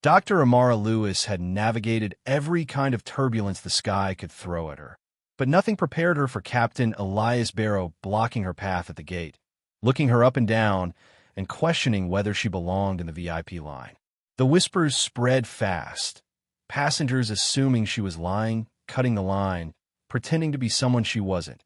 Dr. Amara Lewis had navigated every kind of turbulence the sky could throw at her, but nothing prepared her for Captain Elias Barrow blocking her path at the gate, looking her up and down, and questioning whether she belonged in the VIP line. The whispers spread fast, passengers assuming she was lying, cutting the line, pretending to be someone she wasn't.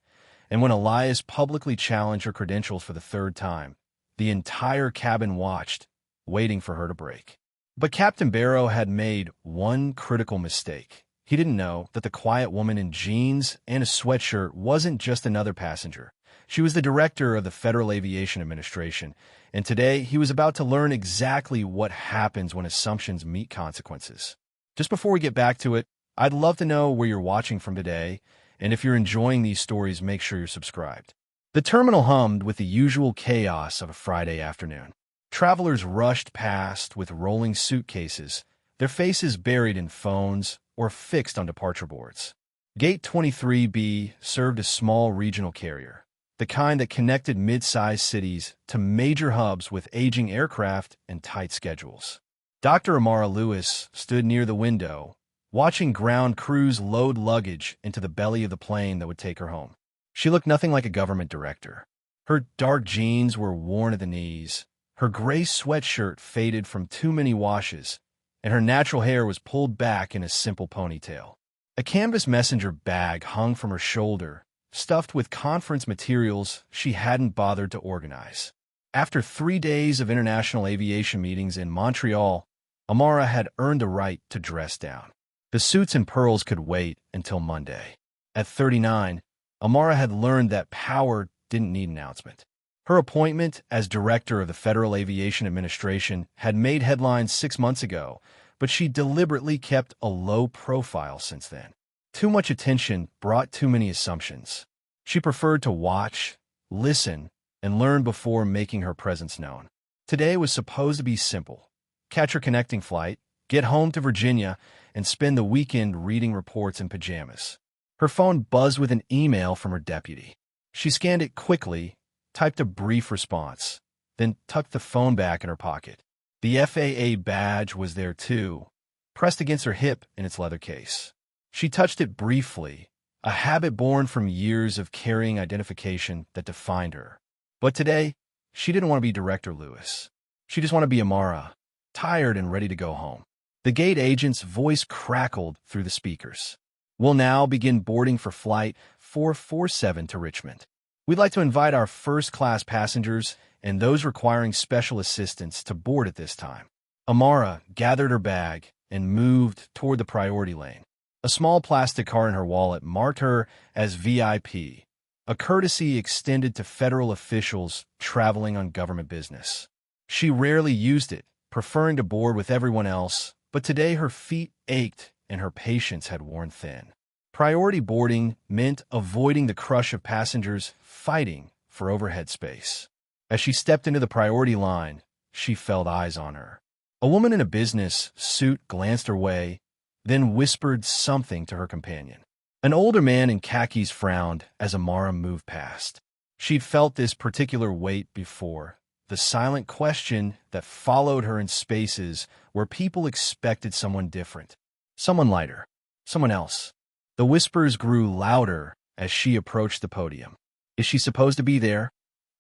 And when Elias publicly challenged her credentials for the third time, the entire cabin watched, waiting for her to break. But Captain Barrow had made one critical mistake. He didn't know that the quiet woman in jeans and a sweatshirt wasn't just another passenger. She was the director of the Federal Aviation Administration, and today he was about to learn exactly what happens when assumptions meet consequences. Just before we get back to it, I'd love to know where you're watching from today, and if you're enjoying these stories, make sure you're subscribed. The terminal hummed with the usual chaos of a Friday afternoon. Travelers rushed past with rolling suitcases, their faces buried in phones or fixed on departure boards. Gate 23B served a small regional carrier, the kind that connected mid-sized cities to major hubs with aging aircraft and tight schedules. Dr. Amara Lewis stood near the window, watching ground crews load luggage into the belly of the plane that would take her home. She looked nothing like a government director. Her dark jeans were worn at the knees, her gray sweatshirt faded from too many washes, and her natural hair was pulled back in a simple ponytail. A canvas messenger bag hung from her shoulder, stuffed with conference materials she hadn't bothered to organize. After 3 days of international aviation meetings in Montreal, Amara had earned a right to dress down. The suits and pearls could wait until Monday. At 39, Amara had learned that power didn't need announcement. Her appointment as director of the Federal Aviation Administration had made headlines 6 months ago, but she deliberately kept a low profile since then. Too much attention brought too many assumptions. She preferred to watch, listen, and learn before making her presence known. Today was supposed to be simple. Catch her connecting flight, get home to Virginia, and spend the weekend reading reports in pajamas. Her phone buzzed with an email from her deputy. She scanned it quickly, typed a brief response, then tucked the phone back in her pocket. The FAA badge was there too, pressed against her hip in its leather case. She touched it briefly, a habit born from years of carrying identification that defined her. But today, she didn't want to be Director Lewis. She just wanted to be Amara, tired and ready to go home. The gate agent's voice crackled through the speakers. We'll now begin boarding for Flight 447 to Richmond. We'd like to invite our first-class passengers and those requiring special assistance to board at this time. Amara gathered her bag and moved toward the priority lane. A small plastic card in her wallet marked her as VIP, a courtesy extended to federal officials traveling on government business. She rarely used it, preferring to board with everyone else, but today her feet ached and her patience had worn thin. Priority boarding meant avoiding the crush of passengers fighting for overhead space. As she stepped into the priority line, she felt eyes on her. A woman in a business suit glanced her way, then whispered something to her companion. An older man in khakis frowned as Amara moved past. She'd felt this particular weight before, the silent question that followed her in spaces where people expected someone different, someone lighter, someone else. The whispers grew louder as she approached the podium. Is she supposed to be there?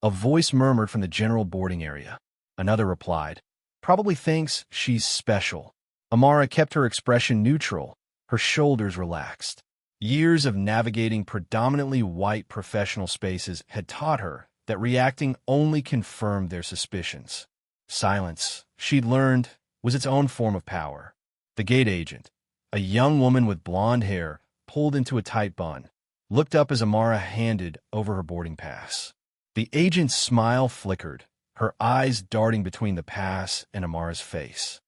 A voice murmured from the general boarding area. Another replied, probably thinks she's special. Amara kept her expression neutral, her shoulders relaxed. Years of navigating predominantly white professional spaces had taught her that reacting only confirmed their suspicions. Silence, she'd learned, was its own form of power. The gate agent, a young woman with blonde hair, pulled into a tight bun, looked up as Amara handed over her boarding pass. The agent's smile flickered, her eyes darting between the pass and Amara's face.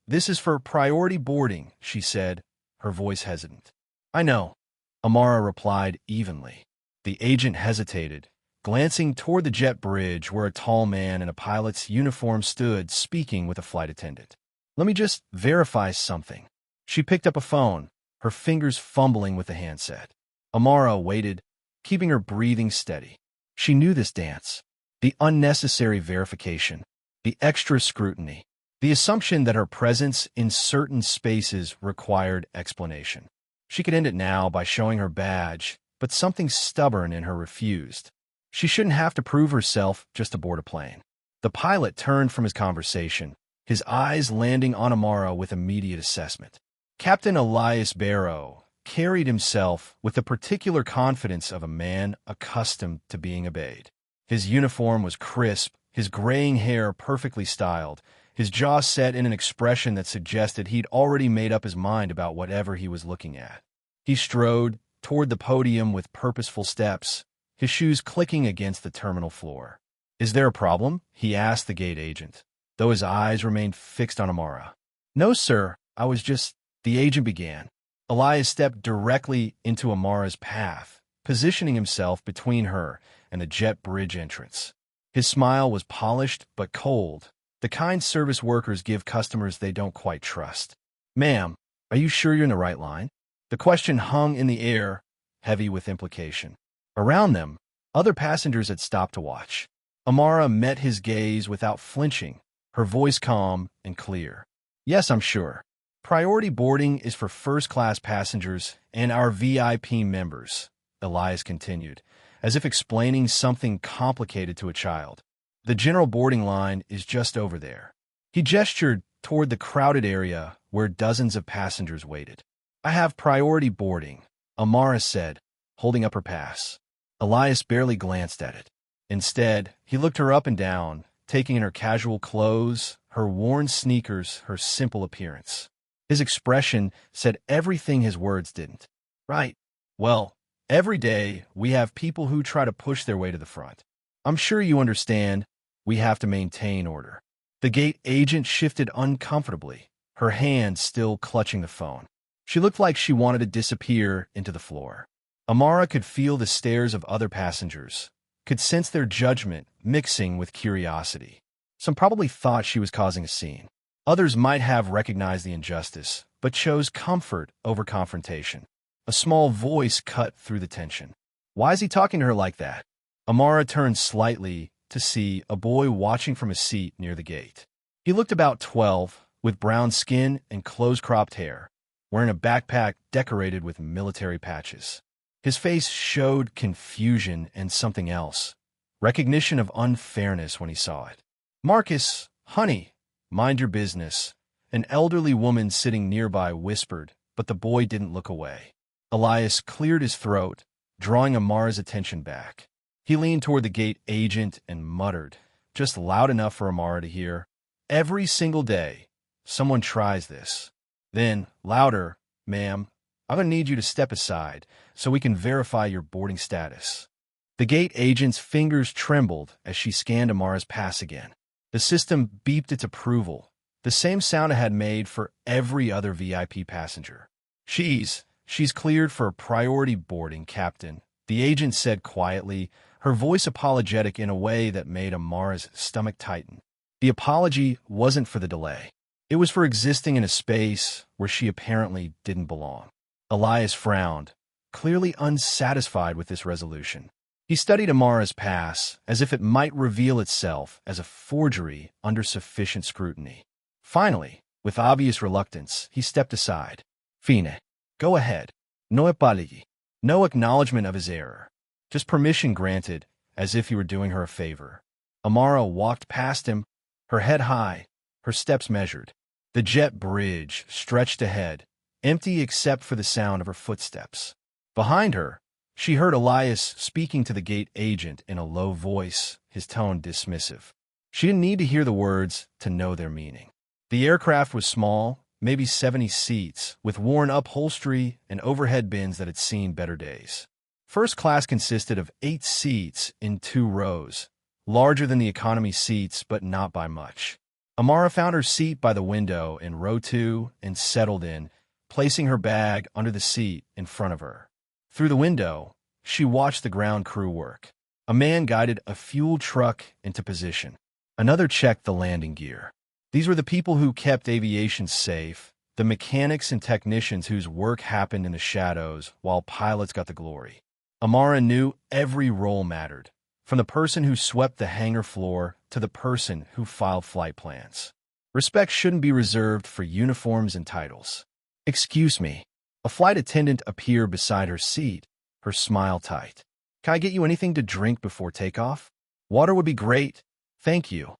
This is for priority boarding, she said, her voice hesitant. I know, Amara replied evenly. The agent hesitated, glancing toward the jet bridge where a tall man in a pilot's uniform stood speaking with a flight attendant. Let me just verify something. She picked up a phone, her fingers fumbling with the handset. Amara waited, keeping her breathing steady. She knew this dance. The unnecessary verification, the extra scrutiny. The assumption that her presence in certain spaces required explanation. She could end it now by showing her badge, but something stubborn in her refused. She shouldn't have to prove herself just to board a plane. The pilot turned from his conversation, his eyes landing on Amara with immediate assessment. Captain Elias Barrow carried himself with the particular confidence of a man accustomed to being obeyed. His uniform was crisp, his graying hair perfectly styled, his jaw set in an expression that suggested he'd already made up his mind about whatever he was looking at. He strode toward the podium with purposeful steps, his shoes clicking against the terminal floor. "Is there a problem?" he asked the gate agent, though his eyes remained fixed on Amara. "No, sir, I was just—" the agent began. Elias stepped directly into Amara's path, positioning himself between her and the jet bridge entrance. His smile was polished but cold, the kind service workers give customers they don't quite trust. "Ma'am, are you sure you're in the right line?" The question hung in the air, heavy with implication. Around them, other passengers had stopped to watch. Amara met his gaze without flinching, her voice calm and clear. "Yes, I'm sure. Priority boarding is for first-class passengers and our VIP members," Elias continued, as if explaining something complicated to a child. "The general boarding line is just over there." He gestured toward the crowded area where dozens of passengers waited. "I have priority boarding," Amara said, holding up her pass. Elias barely glanced at it. Instead, he looked her up and down, taking in her casual clothes, her worn sneakers, her simple appearance. His expression said everything his words didn't. "Right. Well, every day we have people who try to push their way to the front. I'm sure you understand, we have to maintain order." The gate agent shifted uncomfortably, her hand still clutching the phone. She looked like she wanted to disappear into the floor. Amara could feel the stares of other passengers, could sense their judgment mixing with curiosity. Some probably thought she was causing a scene. Others might have recognized the injustice, but chose comfort over confrontation. A small voice cut through the tension. "Why is he talking to her like that?" Amara turned slightly to see a boy watching from a seat near the gate. He looked about 12, with brown skin and close-cropped hair, wearing a backpack decorated with military patches. His face showed confusion and something else, recognition of unfairness when he saw it. "Marcus, honey, mind your business," an elderly woman sitting nearby whispered, but the boy didn't look away. Elias cleared his throat, drawing Amara's attention back. He leaned toward the gate agent and muttered, just loud enough for Amara to hear, "Every single day, someone tries this." Then, louder, "Ma'am, I'm going to need you to step aside so we can verify your boarding status." The gate agent's fingers trembled as she scanned Amara's pass again. The system beeped its approval, the same sound it had made for every other VIP passenger. She's cleared for priority boarding, Captain," the agent said quietly, her voice apologetic in a way that made Amara's stomach tighten. The apology wasn't for the delay. It was for existing in a space where she apparently didn't belong. Elias frowned, clearly unsatisfied with this resolution. He studied Amara's pass as if it might reveal itself as a forgery under sufficient scrutiny. Finally, with obvious reluctance, he stepped aside. "Fine. Go ahead. No apology." No acknowledgement of his error. Just permission granted, as if he were doing her a favor. Amara walked past him, her head high, her steps measured. The jet bridge stretched ahead, empty except for the sound of her footsteps. Behind her, she heard Elias speaking to the gate agent in a low voice, his tone dismissive. She didn't need to hear the words to know their meaning. The aircraft was small, maybe 70 seats, with worn upholstery and overhead bins that had seen better days. First class consisted of 8 seats in 2 rows, larger than the economy seats but not by much. Amara found her seat by the window in row 2 and settled in, placing her bag under the seat in front of her. Through the window, she watched the ground crew work. A man guided a fuel truck into position. Another checked the landing gear. These were the people who kept aviation safe, the mechanics and technicians whose work happened in the shadows while pilots got the glory. Amara knew every role mattered, from the person who swept the hangar floor to the person who filed flight plans. Respect shouldn't be reserved for uniforms and titles. Excuse me. A flight attendant appeared beside her seat, her smile tight. Can I get you anything to drink before takeoff? Water would be great. Thank you,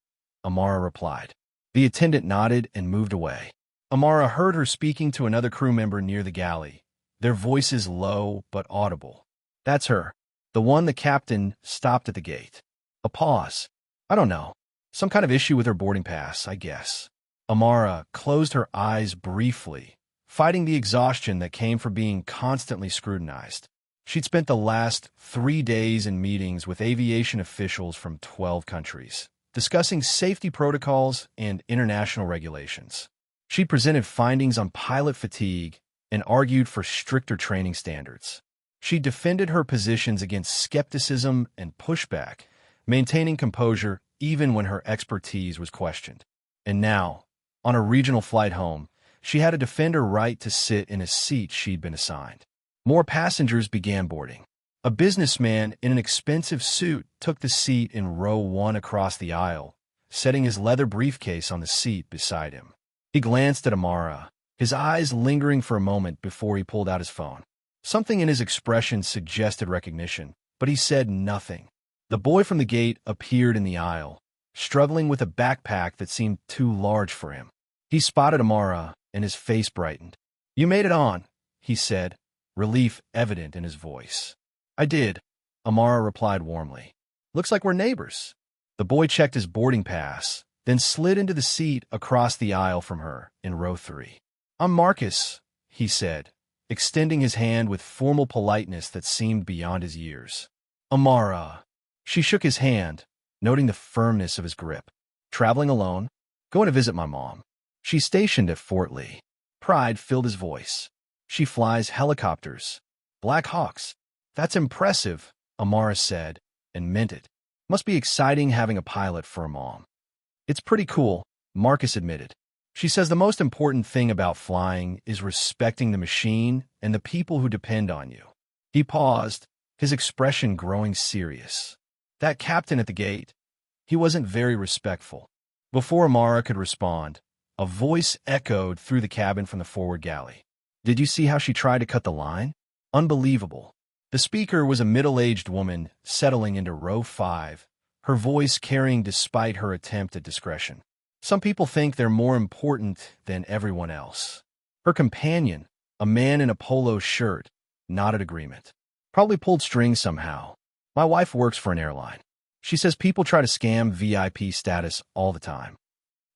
Amara replied. The attendant nodded and moved away. Amara heard her speaking to another crew member near the galley, their voices low but audible. That's her. The one the captain stopped at the gate. A pause. I don't know. Some kind of issue with her boarding pass, I guess. Amara closed her eyes briefly, fighting the exhaustion that came from being constantly scrutinized. She'd spent the last 3 days in meetings with aviation officials from 12 countries, discussing safety protocols and international regulations. She presented findings on pilot fatigue and argued for stricter training standards. She defended her positions against skepticism and pushback, maintaining composure even when her expertise was questioned. And now, on a regional flight home, she had to defend her right to sit in a seat she'd been assigned. More passengers began boarding. A businessman in an expensive suit took the seat in row 1 across the aisle, setting his leather briefcase on the seat beside him. He glanced at Amara, his eyes lingering for a moment before he pulled out his phone. Something in his expression suggested recognition, but he said nothing. The boy from the gate appeared in the aisle, struggling with a backpack that seemed too large for him. He spotted Amara, and his face brightened. "You made it on," he said, relief evident in his voice. "I did," Amara replied warmly. "Looks like we're neighbors." The boy checked his boarding pass, then slid into the seat across the aisle from her in row 3. "I'm Marcus," he said, extending his hand with formal politeness that seemed beyond his years. "Amara." She shook his hand, noting the firmness of his grip. "Traveling alone? Going to visit my mom. She's stationed at Fort Lee." Pride filled his voice. "She flies helicopters. Black Hawks. That's impressive," Amara said, and meant it. "Must be exciting having a pilot for a mom." "It's pretty cool," Marcus admitted. "She says the most important thing about flying is respecting the machine and the people who depend on you." He paused, his expression growing serious. That captain at the gate, he wasn't very respectful. Before Amara could respond, a voice echoed through the cabin from the forward galley. "Did you see how she tried to cut the line? Unbelievable." The speaker was a middle-aged woman settling into row 5, her voice carrying despite her attempt at discretion. "Some people think they're more important than everyone else." Her companion, a man in a polo shirt, nodded agreement. "Probably pulled strings somehow. My wife works for an airline. She says people try to scam VIP status all the time."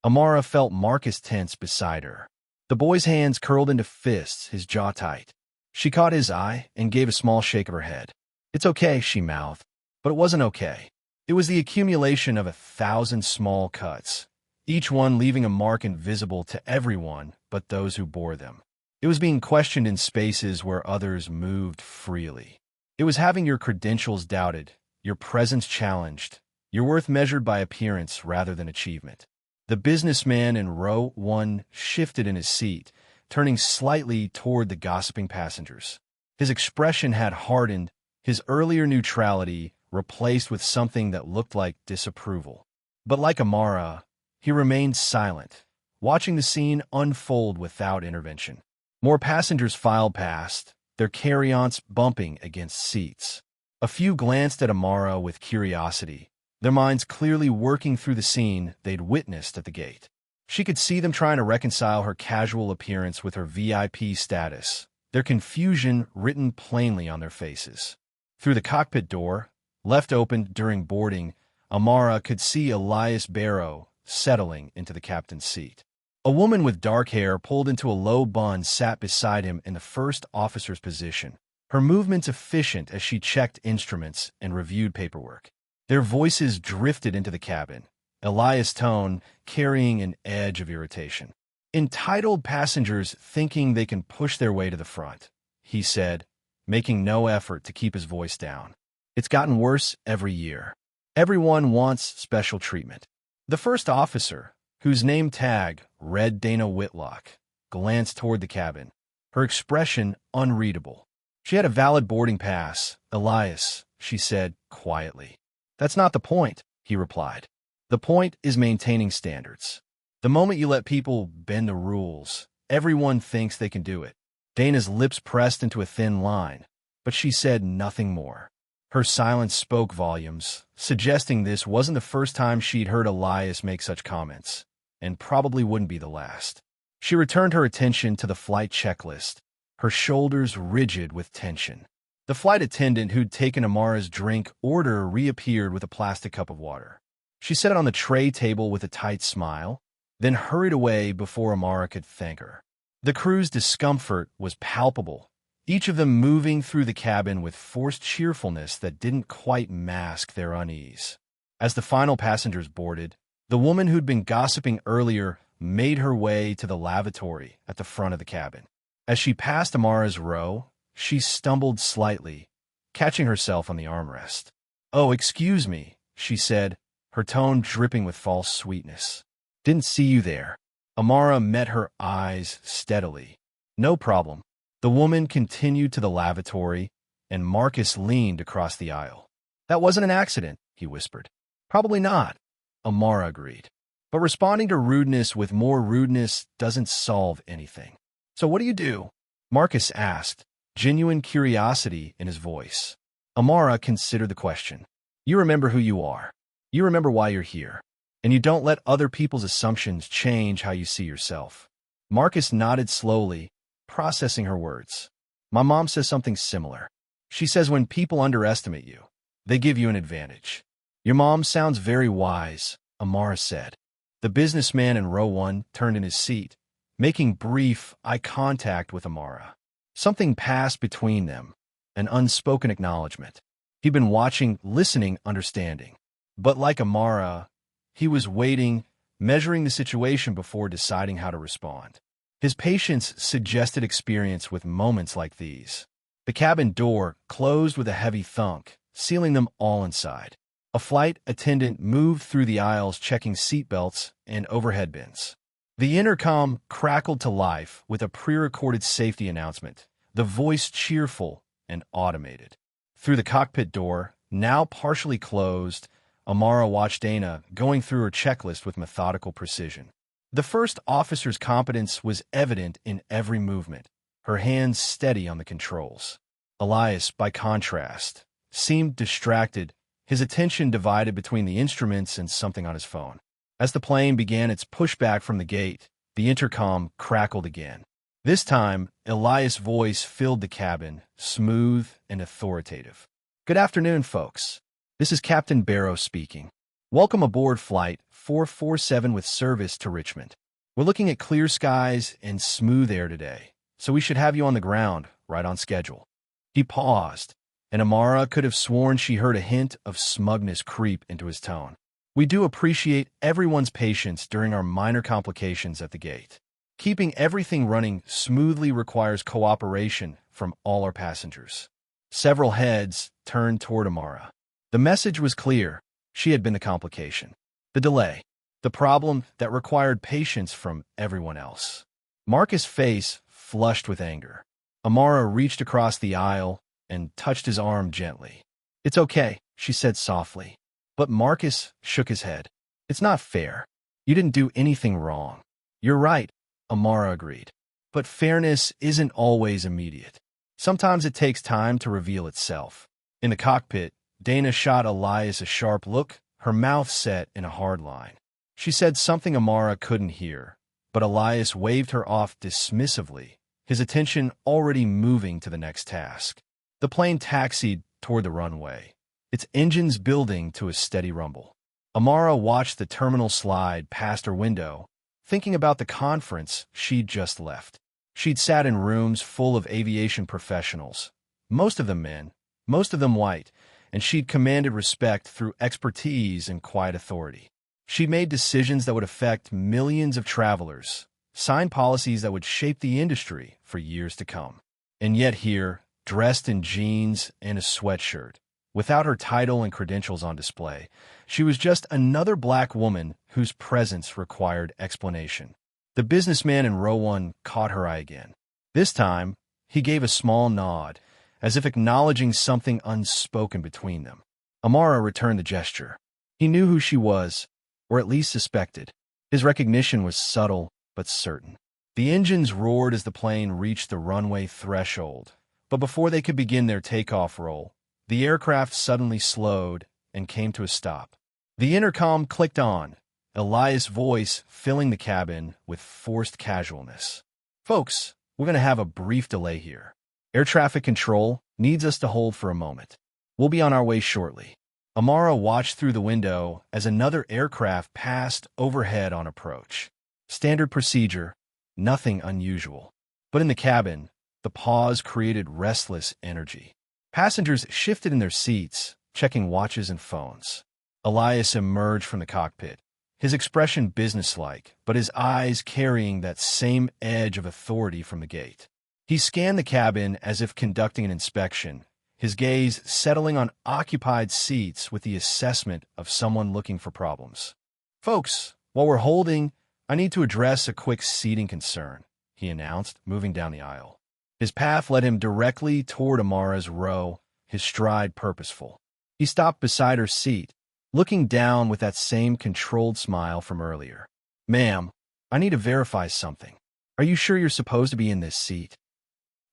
Amara felt Marcus tense beside her. The boy's hands curled into fists, his jaw tight. She caught his eye and gave a small shake of her head. "It's okay," she mouthed, but it wasn't okay. It was the accumulation of 1,000 small cuts, each one leaving a mark invisible to everyone but those who bore them. It was being questioned in spaces where others moved freely. It was having your credentials doubted, your presence challenged, your worth measured by appearance rather than achievement. The businessman in row 1 shifted in his seat, turning slightly toward the gossiping passengers. His expression had hardened, his earlier neutrality replaced with something that looked like disapproval. But like Amara, he remained silent, watching the scene unfold without intervention. More passengers filed past, their carry-ons bumping against seats. A few glanced at Amara with curiosity, their minds clearly working through the scene they'd witnessed at the gate. She could see them trying to reconcile her casual appearance with her VIP status, their confusion written plainly on their faces. Through the cockpit door, left open during boarding, Amara could see Elias Barrow settling into the captain's seat. A woman with dark hair pulled into a low bun sat beside him in the first officer's position, her movements efficient as she checked instruments and reviewed paperwork. Their voices drifted into the cabin, Elias' tone carrying an edge of irritation. "Entitled passengers thinking they can push their way to the front," he said, making no effort to keep his voice down. "It's gotten worse every year. Everyone wants special treatment." The first officer, whose name tag read Dana Whitlock, glanced toward the cabin, her expression unreadable. "She had a valid boarding pass, Elias," she said quietly. "That's not the point," he replied. "The point is maintaining standards." The moment you let people bend the rules, everyone thinks they can do it. Dana's lips pressed into a thin line, but she said nothing more. Her silence spoke volumes, suggesting this wasn't the first time she'd heard Elias make such comments, and probably wouldn't be the last. She returned her attention to the flight checklist, her shoulders rigid with tension. The flight attendant who'd taken Amara's drink order reappeared with a plastic cup of water. She set it on the tray table with a tight smile, then hurried away before Amara could thank her. The crew's discomfort was palpable, each of them moving through the cabin with forced cheerfulness that didn't quite mask their unease. As the final passengers boarded, the woman who'd been gossiping earlier made her way to the lavatory at the front of the cabin. As she passed Amara's row, she stumbled slightly, catching herself on the armrest. "Oh, excuse me," she said, her tone dripping with false sweetness. "Didn't see you there." Amara met her eyes steadily. "No problem." The woman continued to the lavatory, and Marcus leaned across the aisle. "That wasn't an accident," he whispered. "Probably not," Amara agreed. "But responding to rudeness with more rudeness doesn't solve anything." "So what do you do?" Marcus asked, genuine curiosity in his voice. Amara considered the question. "You remember who you are. You remember why you're here. And you don't let other people's assumptions change how you see yourself." Marcus nodded slowly, processing her words. "My mom says something similar. She says when people underestimate you, they give you an advantage." "Your mom sounds very wise," Amara said. The businessman in row 1 turned in his seat, making brief eye contact with Amara. Something passed between them, an unspoken acknowledgement. He'd been watching, listening, understanding. But like Amara, he was waiting, measuring the situation before deciding how to respond. His patience suggested experience with moments like these. The cabin door closed with a heavy thunk, sealing them all inside. A flight attendant moved through the aisles checking seatbelts and overhead bins. The intercom crackled to life with a pre-recorded safety announcement, the voice cheerful and automated. Through the cockpit door, now partially closed, Amara watched Dana going through her checklist with methodical precision. The first officer's competence was evident in every movement, her hands steady on the controls. Elias, by contrast, seemed distracted, his attention divided between the instruments and something on his phone. As the plane began its pushback from the gate, the intercom crackled again. This time, Elias' voice filled the cabin, smooth and authoritative. "Good afternoon, folks. This is Captain Barrow speaking. Welcome aboard Flight 447 with service to Richmond. We're looking at clear skies and smooth air today, so we should have you on the ground, right on schedule." He paused, and Amara could have sworn she heard a hint of smugness creep into his tone. "We do appreciate everyone's patience during our minor complications at the gate. Keeping everything running smoothly requires cooperation from all our passengers." Several heads turned toward Amara. The message was clear. She had been the complication, the delay, the problem that required patience from everyone else. Marcus' face flushed with anger. Amara reached across the aisle and touched his arm gently. "It's okay," she said softly. But Marcus shook his head. "It's not fair. You didn't do anything wrong." "You're right," Amara agreed. "But fairness isn't always immediate. Sometimes it takes time to reveal itself." In the cockpit, Dana shot Elias a sharp look, her mouth set in a hard line. She said something Amara couldn't hear, but Elias waved her off dismissively, his attention already moving to the next task. The plane taxied toward the runway, its engines building to a steady rumble. Amara watched the terminal slide past her window, thinking about the conference she'd just left. She'd sat in rooms full of aviation professionals, most of them men, most of them white, and she'd commanded respect through expertise and quiet authority. She'd made decisions that would affect millions of travelers, signed policies that would shape the industry for years to come. And yet here, dressed in jeans and a sweatshirt, without her title and credentials on display, she was just another black woman whose presence required explanation. The businessman in row 1 caught her eye again. This time, he gave a small nod, as if acknowledging something unspoken between them. Amara returned the gesture. He knew who she was, or at least suspected. His recognition was subtle but certain. The engines roared as the plane reached the runway threshold, but before they could begin their takeoff roll, the aircraft suddenly slowed and came to a stop. The intercom clicked on, Elias' voice filling the cabin with forced casualness. "Folks, we're going to have a brief delay here. Air traffic control needs us to hold for a moment. We'll be on our way shortly." Amara watched through the window as another aircraft passed overhead on approach. Standard procedure, nothing unusual. But in the cabin, the pause created restless energy. Passengers shifted in their seats, checking watches and phones. Elias emerged from the cockpit, his expression businesslike, but his eyes carrying that same edge of authority from the gate. He scanned the cabin as if conducting an inspection, his gaze settling on occupied seats with the assessment of someone looking for problems. "Folks, while we're holding, I need to address a quick seating concern," he announced, moving down the aisle. His path led him directly toward Amara's row, his stride purposeful. He stopped beside her seat, looking down with that same controlled smile from earlier. "Ma'am, I need to verify something. Are you sure you're supposed to be in this seat?"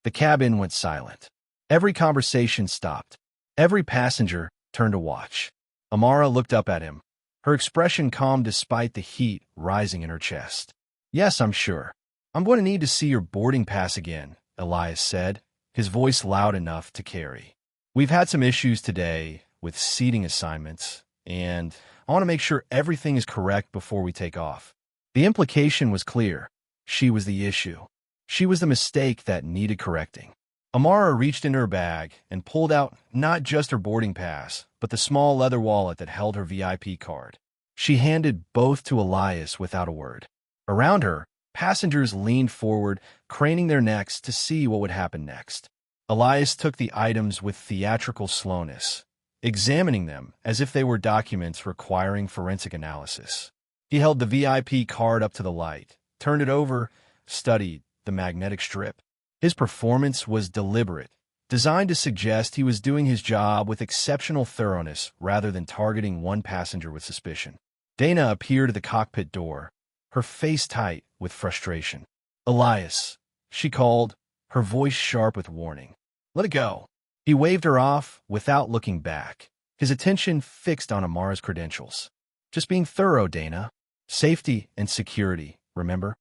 The cabin went silent. Every conversation stopped. Every passenger turned to watch. Amara looked up at him, her expression calm despite the heat rising in her chest. "Yes, I'm sure. I'm going to need to see your boarding pass again," Elias said, his voice loud enough to carry. "We've had some issues today with seating assignments, and I want to make sure everything is correct before we take off." The implication was clear. She was the issue. She was the mistake that needed correcting. Amara reached into her bag and pulled out not just her boarding pass, but the small leather wallet that held her VIP card. She handed both to Elias without a word. Around her, passengers leaned forward, craning their necks to see what would happen next. Elias took the items with theatrical slowness, examining them as if they were documents requiring forensic analysis. He held the VIP card up to the light, turned it over, studied the magnetic strip. His performance was deliberate, designed to suggest he was doing his job with exceptional thoroughness rather than targeting one passenger with suspicion. Dana appeared at the cockpit door, her face tight with frustration. "Elias," she called, her voice sharp with warning. "Let it go." He waved her off without looking back, his attention fixed on Amara's credentials. "Just being thorough, Dana. Safety and security, remember?"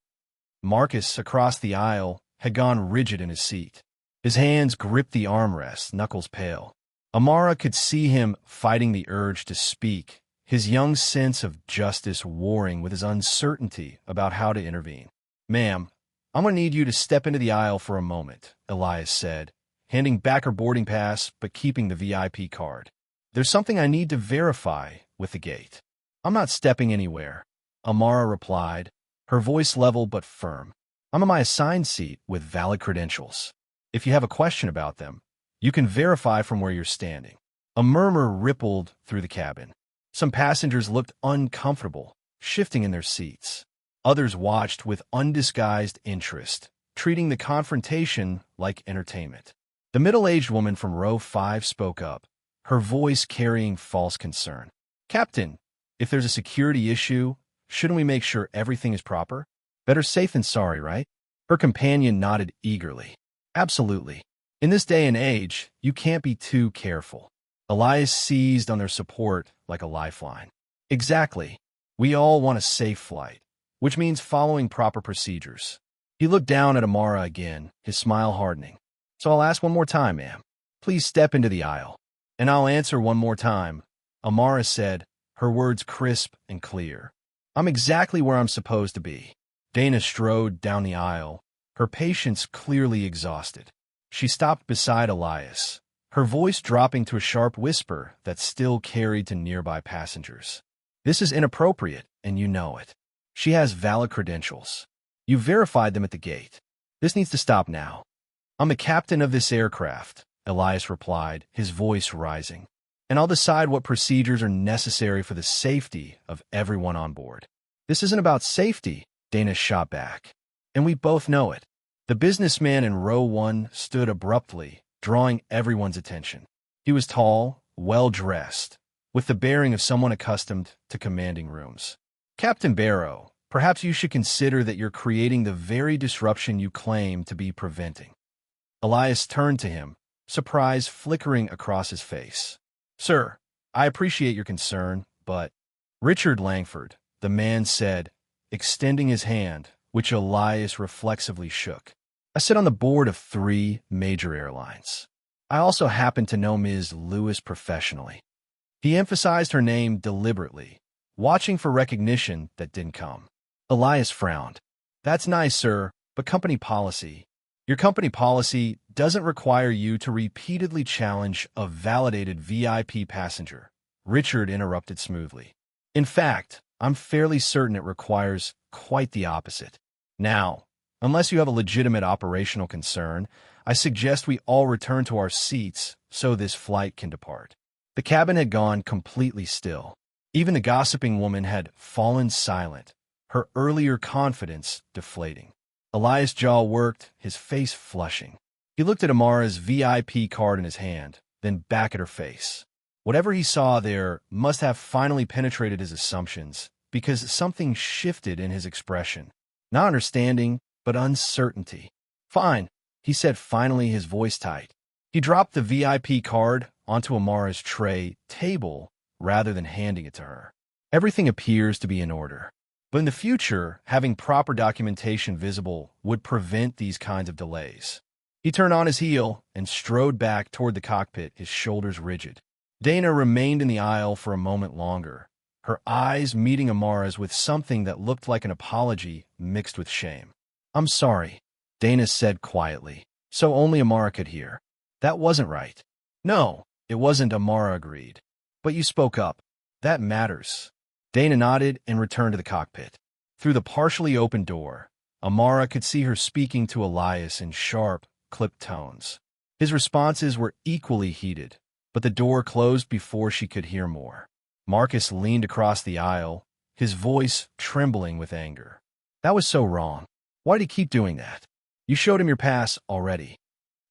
Marcus, across the aisle, had gone rigid in his seat. His hands gripped the armrest, knuckles pale. Amara could see him fighting the urge to speak, his young sense of justice warring with his uncertainty about how to intervene. "Ma'am, I'm going to need you to step into the aisle for a moment," Elias said, handing back her boarding pass but keeping the VIP card. "There's something I need to verify with the gate." "I'm not stepping anywhere," Amara replied, her voice level but firm. "I'm in my assigned seat with valid credentials. If you have a question about them, you can verify from where you're standing." A murmur rippled through the cabin. Some passengers looked uncomfortable, shifting in their seats. Others watched with undisguised interest, treating the confrontation like entertainment. The middle-aged woman from row 5 spoke up, her voice carrying false concern. "Captain, if there's a security issue, shouldn't we make sure everything is proper? Better safe than sorry, right?" Her companion nodded eagerly. "Absolutely. In this day and age, you can't be too careful." Elias seized on their support like a lifeline. "Exactly. We all want a safe flight, which means following proper procedures." He looked down at Amara again, his smile hardening. "So I'll ask one more time, ma'am. Please step into the aisle." "And I'll answer one more time," Amara said, her words crisp and clear. "I'm exactly where I'm supposed to be." Dana strode down the aisle, her patience clearly exhausted. She stopped beside Elias, her voice dropping to a sharp whisper that still carried to nearby passengers. "This is inappropriate, and you know it. She has valid credentials. You verified them at the gate. This needs to stop now." "I'm the captain of this aircraft," Elias replied, his voice rising, "and I'll decide what procedures are necessary for the safety of everyone on board." "This isn't about safety," Dana shot back. "And we both know it." The businessman in row 1 stood abruptly, drawing everyone's attention. He was tall, well-dressed, with the bearing of someone accustomed to commanding rooms. "Captain Barrow, Perhaps you should consider that you're creating the very disruption you claim to be preventing." Elias turned to him, surprise flickering across his face. "Sir, I appreciate your concern, but—" "Richard Langford," the man said, extending his hand, which Elias reflexively shook. "I sit on the board of 3 major airlines. I also happen to know Ms. Lewis professionally." He emphasized her name deliberately, watching for recognition that didn't come. Elias frowned. "That's nice, sir, but company policy. Your company policy doesn't require you to repeatedly challenge a validated VIP passenger," Richard interrupted smoothly. "In fact, I'm fairly certain it requires quite the opposite. Now, unless you have a legitimate operational concern, I suggest we all return to our seats so this flight can depart." The cabin had gone completely still. Even the gossiping woman had fallen silent, her earlier confidence deflating. Elias' jaw worked, his face flushing. He looked at Amara's VIP card in his hand, then back at her face. Whatever he saw there must have finally penetrated his assumptions, because something shifted in his expression. Not understanding, but uncertainty. "Fine," he said finally, his voice tight. He dropped the VIP card onto Amara's tray table rather than handing it to her. "Everything appears to be in order. But in the future, having proper documentation visible would prevent these kinds of delays." He turned on his heel and strode back toward the cockpit, his shoulders rigid. Dana remained in the aisle for a moment longer, her eyes meeting Amara's with something that looked like an apology mixed with shame. "I'm sorry," Dana said quietly, so only Amara could hear. "That wasn't right." "No, it wasn't," Amara agreed. "But you spoke up. That matters." Dana nodded and returned to the cockpit. Through the partially open door, Amara could see her speaking to Elias in sharp, clipped tones. His responses were equally heated, but the door closed before she could hear more. Marcus leaned across the aisle, his voice trembling with anger. "That was so wrong. Why did he keep doing that? You showed him your pass already."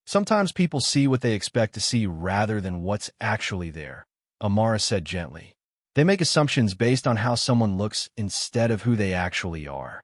"Sometimes people see what they expect to see rather than what's actually there," Amara said gently. "They make assumptions based on how someone looks instead of who they actually are."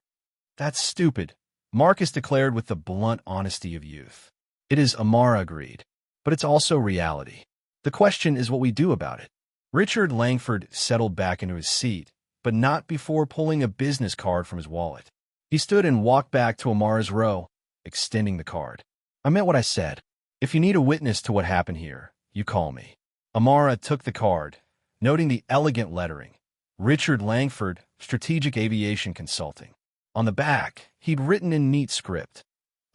"That's stupid," Marcus declared with the blunt honesty of youth. "It is," Amara agreed, "but it's also reality. The question is what we do about it." Richard Langford settled back into his seat, but not before pulling a business card from his wallet. He stood and walked back to Amara's row, extending the card. "I meant what I said. If you need a witness to what happened here, you call me." Amara took the card, noting the elegant lettering, "Richard Langford, Strategic Aviation Consulting." On the back, he'd written in neat script,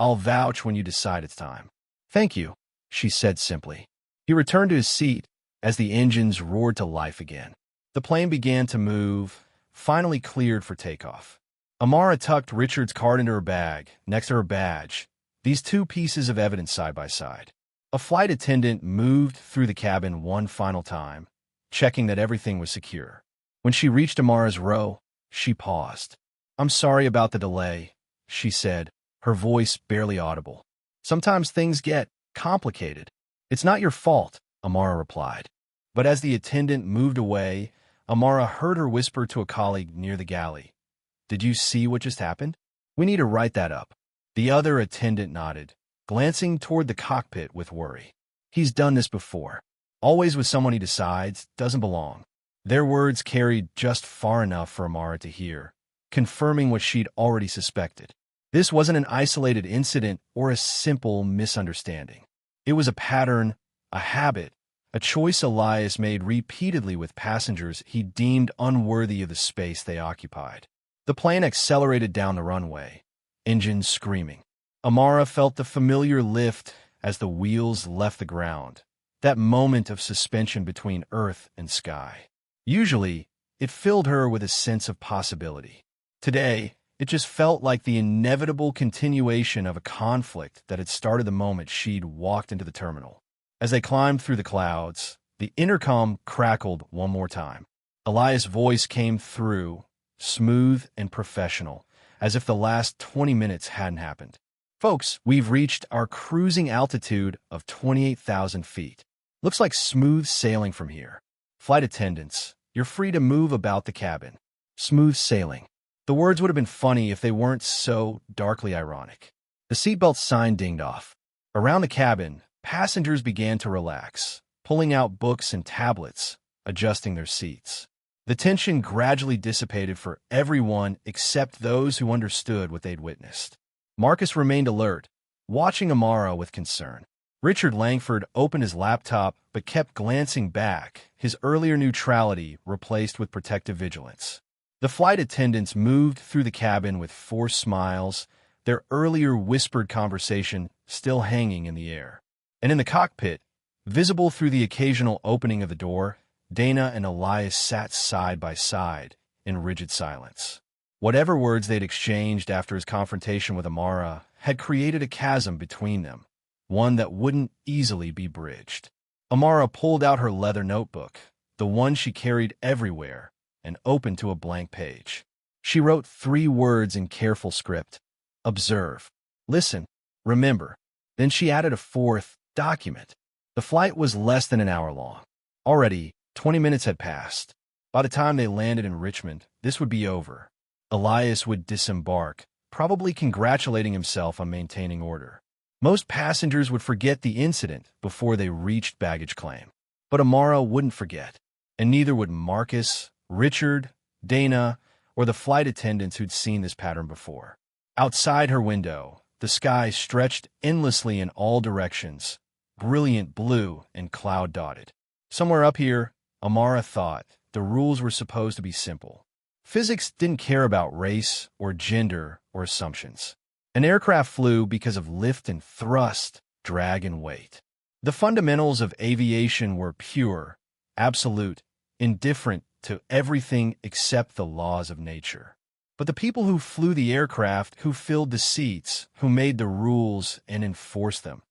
"I'll vouch when you decide it's time." "Thank you," she said simply. He returned to his seat as the engines roared to life again. The plane began to move, finally cleared for takeoff. Amara tucked Richard's card into her bag, next to her badge, these 2 pieces of evidence side by side. A flight attendant moved through the cabin one final time, checking that everything was secure. When she reached Amara's row, she paused. "I'm sorry about the delay," she said, her voice barely audible. "Sometimes things get complicated." "It's not your fault," Amara replied. But as the attendant moved away, Amara heard her whisper to a colleague near the galley, "Did you see what just happened? We need to write that up." The other attendant nodded, glancing toward the cockpit with worry. "He's done this before. Always with someone he decides doesn't belong." Their words carried just far enough for Amara to hear, confirming what she'd already suspected. This wasn't an isolated incident or a simple misunderstanding. It was a pattern, a habit, a choice Elias made repeatedly with passengers he deemed unworthy of the space they occupied. The plane accelerated down the runway, engines screaming. Amara felt the familiar lift as the wheels left the ground, that moment of suspension between earth and sky. Usually, it filled her with a sense of possibility. Today, it just felt like the inevitable continuation of a conflict that had started the moment she'd walked into the terminal. As they climbed through the clouds, the intercom crackled one more time. Elias' voice came through, smooth and professional, as if the last 20 minutes hadn't happened. "Folks, we've reached our cruising altitude of 28,000 feet. Looks like smooth sailing from here. Flight attendants, you're free to move about the cabin." Smooth sailing. The words would have been funny if they weren't so darkly ironic. The seatbelt sign dinged off. Around the cabin, passengers began to relax, pulling out books and tablets, adjusting their seats. The tension gradually dissipated for everyone except those who understood what they'd witnessed. Marcus remained alert, watching Amara with concern. Richard Langford opened his laptop but kept glancing back, his earlier neutrality replaced with protective vigilance. The flight attendants moved through the cabin with forced smiles, their earlier whispered conversation still hanging in the air. And in the cockpit, visible through the occasional opening of the door, Dana and Elias sat side by side in rigid silence. Whatever words they'd exchanged after his confrontation with Amara had created a chasm between them, one that wouldn't easily be bridged. Amara pulled out her leather notebook, the one she carried everywhere, and opened to a blank page. She wrote 3 words in careful script: observe, listen, remember. Then she added a 4th: document. The flight was less than an hour long. Already, 20 minutes had passed. By the time they landed in Richmond, this would be over. Elias would disembark, probably congratulating himself on maintaining order. Most passengers would forget the incident before they reached baggage claim. But Amara wouldn't forget, and neither would Marcus, Richard, Dana, or the flight attendants who'd seen this pattern before. Outside her window, the sky stretched endlessly in all directions, brilliant blue and cloud-dotted. Somewhere up here, Amara thought, the rules were supposed to be simple. Physics didn't care about race or gender or assumptions. An aircraft flew because of lift and thrust, drag and weight. The fundamentals of aviation were pure, absolute, indifferent to everything except the laws of nature. But the people who flew the aircraft, who filled the seats, who made the rules and enforced them,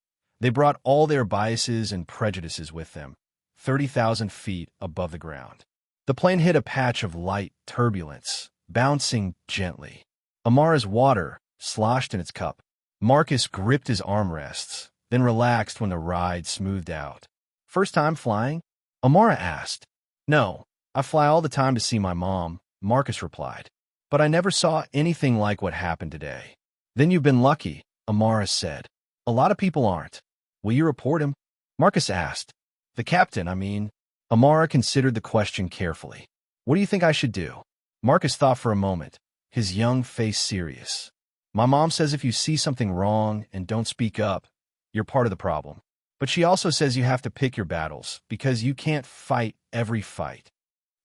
they brought all their biases and prejudices with them, 30,000 feet above the ground. The plane hit a patch of light turbulence, bouncing gently. Amara's water sloshed in its cup. Marcus gripped his armrests, then relaxed when the ride smoothed out. First time flying? Amara asked. No, I fly all the time to see my mom, Marcus replied. But I never saw anything like what happened today. Then you've been lucky, Amara said. A lot of people aren't. Will you report him? Marcus asked. The captain, I mean. Amara considered the question carefully. What do you think I should do? Marcus thought for a moment, his young face serious. My mom says if you see something wrong and don't speak up, you're part of the problem. But she also says you have to pick your battles because you can't fight every fight.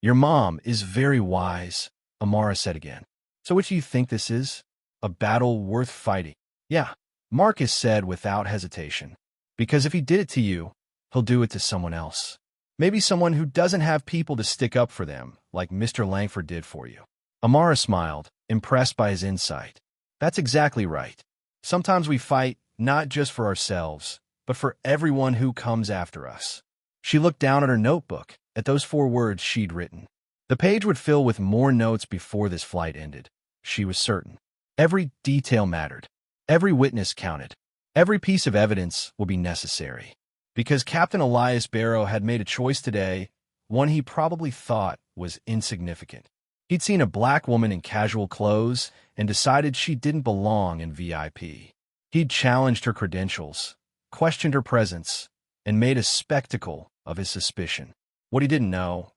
Your mom is very wise, Amara said again. So which do you think this is? A battle worth fighting? Yeah, Marcus said without hesitation. Because if he did it to you, he'll do it to someone else. Maybe someone who doesn't have people to stick up for them, like Mr. Langford did for you. Amara smiled, impressed by his insight. That's exactly right. Sometimes we fight not just for ourselves, but for everyone who comes after us. She looked down at her notebook, at those 4 words she'd written. The page would fill with more notes before this flight ended. She was certain. Every detail mattered. Every witness counted. Every piece of evidence will be necessary. Because Captain Elias Barrow had made a choice today, one he probably thought was insignificant. He'd seen a black woman in casual clothes and decided she didn't belong in VIP. He'd challenged her credentials, questioned her presence, and made a spectacle of his suspicion. What he didn't know,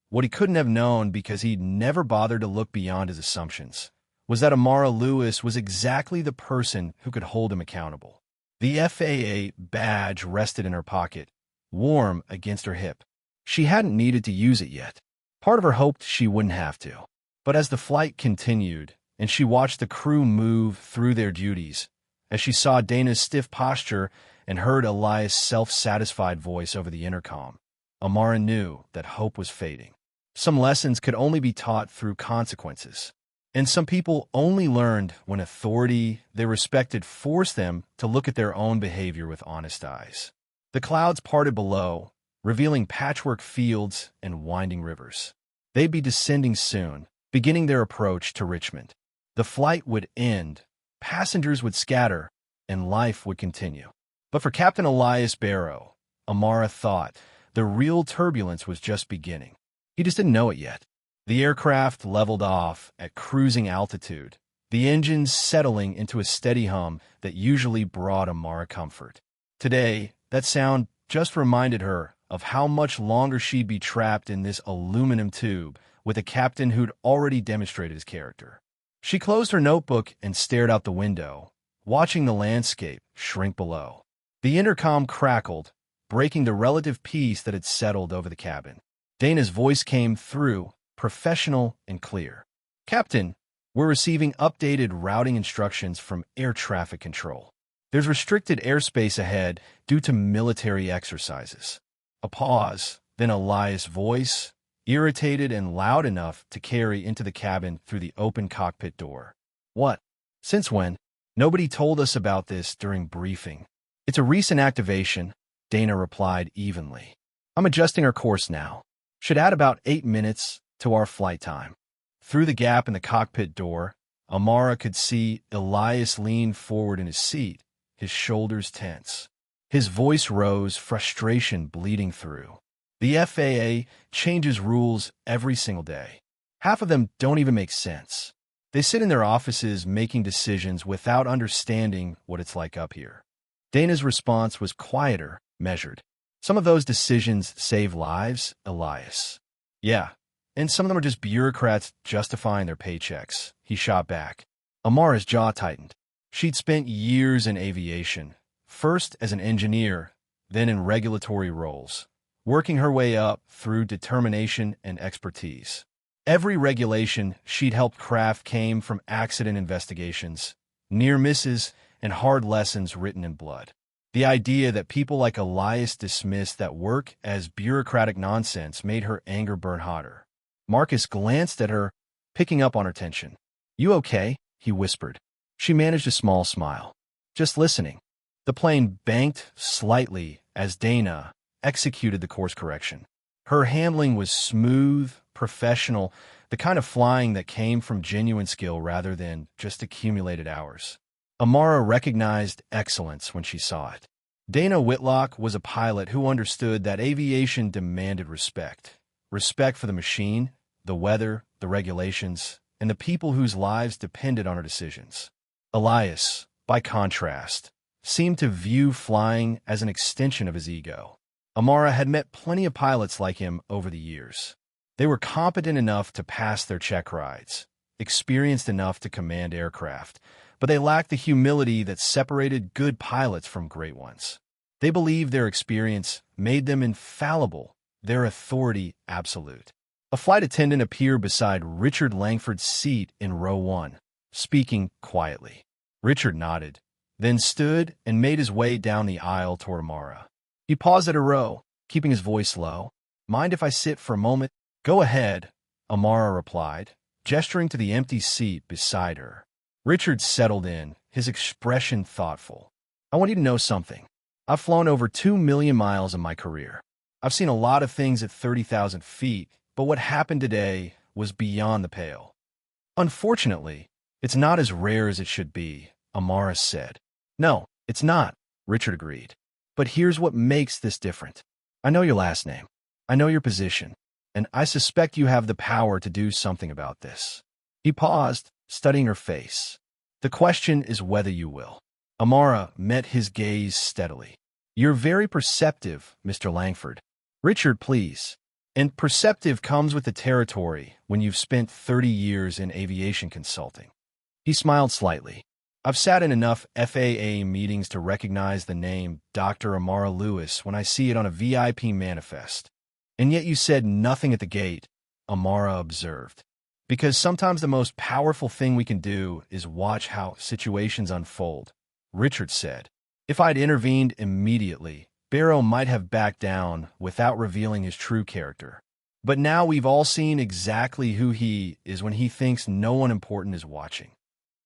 what he couldn't have known because he'd never bothered to look beyond his assumptions, was that Amara Lewis was exactly the person who could hold him accountable. The FAA badge rested in her pocket, warm against her hip. She hadn't needed to use it yet. Part of her hoped she wouldn't have to. But as the flight continued, and she watched the crew move through their duties, as she saw Dana's stiff posture and heard Elias' self-satisfied voice over the intercom, Amara knew that hope was fading. Some lessons could only be taught through consequences. And some people only learned when authority they respected forced them to look at their own behavior with honest eyes. The clouds parted below, revealing patchwork fields and winding rivers. They'd be descending soon, beginning their approach to Richmond. The flight would end, passengers would scatter, and life would continue. But for Captain Elias Barrow, Amara thought, the real turbulence was just beginning. He just didn't know it yet. The aircraft leveled off at cruising altitude, the engines settling into a steady hum that usually brought Amara comfort. Today, that sound just reminded her of how much longer she'd be trapped in this aluminum tube with a captain who'd already demonstrated his character. She closed her notebook and stared out the window, watching the landscape shrink below. The intercom crackled, breaking the relative peace that had settled over the cabin. Dana's voice came through, professional and clear. "Captain, we're receiving updated routing instructions from air traffic control. There's restricted airspace ahead due to military exercises." A pause, then Elias' voice, irritated and loud enough to carry into the cabin through the open cockpit door. "What? Since when? Nobody told us about this during briefing." "It's a recent activation," Dana replied evenly. "I'm adjusting our course now. Should add about 8 minutes to our flight time." Through the gap in the cockpit door, Amara could see Elias lean forward in his seat, his shoulders tense. His voice rose, frustration bleeding through. "The FAA changes rules every single day. Half of them don't even make sense. They sit in their offices making decisions without understanding what it's like up here." Dana's response was quieter, measured. "Some of those decisions save lives, Elias." "Yeah, and some of them are just bureaucrats justifying their paychecks," he shot back. Amara's jaw tightened. She'd spent years in aviation, first as an engineer, then in regulatory roles, working her way up through determination and expertise. Every regulation she'd helped craft came from accident investigations, near misses, and hard lessons written in blood. The idea that people like Elias dismissed that work as bureaucratic nonsense made her anger burn hotter. Marcus glanced at her, picking up on her tension. "You okay?" he whispered. She managed a small smile. "Just listening." The plane banked slightly as Dana executed the course correction. Her handling was smooth, professional, the kind of flying that came from genuine skill rather than just accumulated hours. Amara recognized excellence when she saw it. Dana Whitlock was a pilot who understood that aviation demanded respect. Respect for the machine, the weather, the regulations, and the people whose lives depended on her decisions. Elias, by contrast, seemed to view flying as an extension of his ego. Amara had met plenty of pilots like him over the years. They were competent enough to pass their check rides, experienced enough to command aircraft, but they lacked the humility that separated good pilots from great ones. They believed their experience made them infallible, their authority absolute. A flight attendant appeared beside Richard Langford's seat in row 1, speaking quietly. Richard nodded, then stood and made his way down the aisle toward Amara. He paused at her row, keeping his voice low. "Mind if I sit for a moment?" "Go ahead," Amara replied, gesturing to the empty seat beside her. Richard settled in, his expression thoughtful. "I want you to know something. I've flown over 2 million miles in my career. I've seen a lot of things at 30,000 feet, but what happened today was beyond the pale. Unfortunately, it's not as rare as it should be," Amara said. "No, it's not," Richard agreed. "But here's what makes this different. I know your last name. I know your position, and I suspect you have the power to do something about this." He paused, studying her face. "The question is whether you will." Amara met his gaze steadily. "You're very perceptive, Mr. Langford." "Richard, please." "And perceptive comes with the territory when you've spent 30 years in aviation consulting." He smiled slightly. "I've sat in enough FAA meetings to recognize the name Dr. Amara Lewis when I see it on a VIP manifest. And yet you said nothing at the gate," Amara observed. "Because sometimes the most powerful thing we can do is watch how situations unfold," Richard said. "If I'd intervened immediately, Barrow might have backed down without revealing his true character. But now we've all seen exactly who he is when he thinks no one important is watching."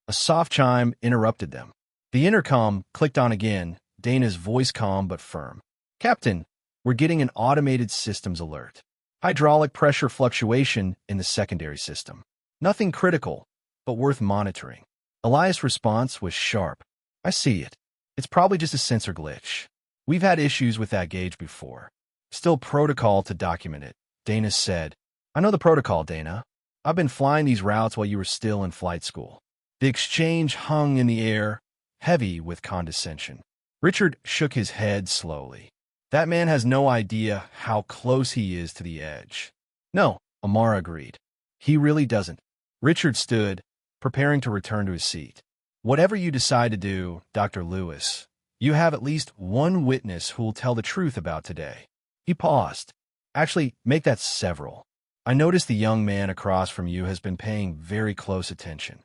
A soft chime interrupted them. The intercom clicked on again, Dana's voice calm but firm. "Captain, we're getting an automated systems alert. Hydraulic pressure fluctuation in the secondary system. Nothing critical, but worth monitoring." Elias' response was sharp. "I see it. It's probably just a sensor glitch. We've had issues with that gauge before. Still protocol to document it," Dana said. I know the protocol, Dana. I've been flying these routes while you were still in flight school. The exchange hung in the air, heavy with condescension. Richard shook his head slowly. That man has no idea how close he is to the edge. No, Amara agreed. He really doesn't. Richard stood, preparing to return to his seat. Whatever you decide to do, Dr. Lewis, you have at least one witness who will tell the truth about today. He paused. Actually, make that several. I noticed the young man across from you has been paying very close attention.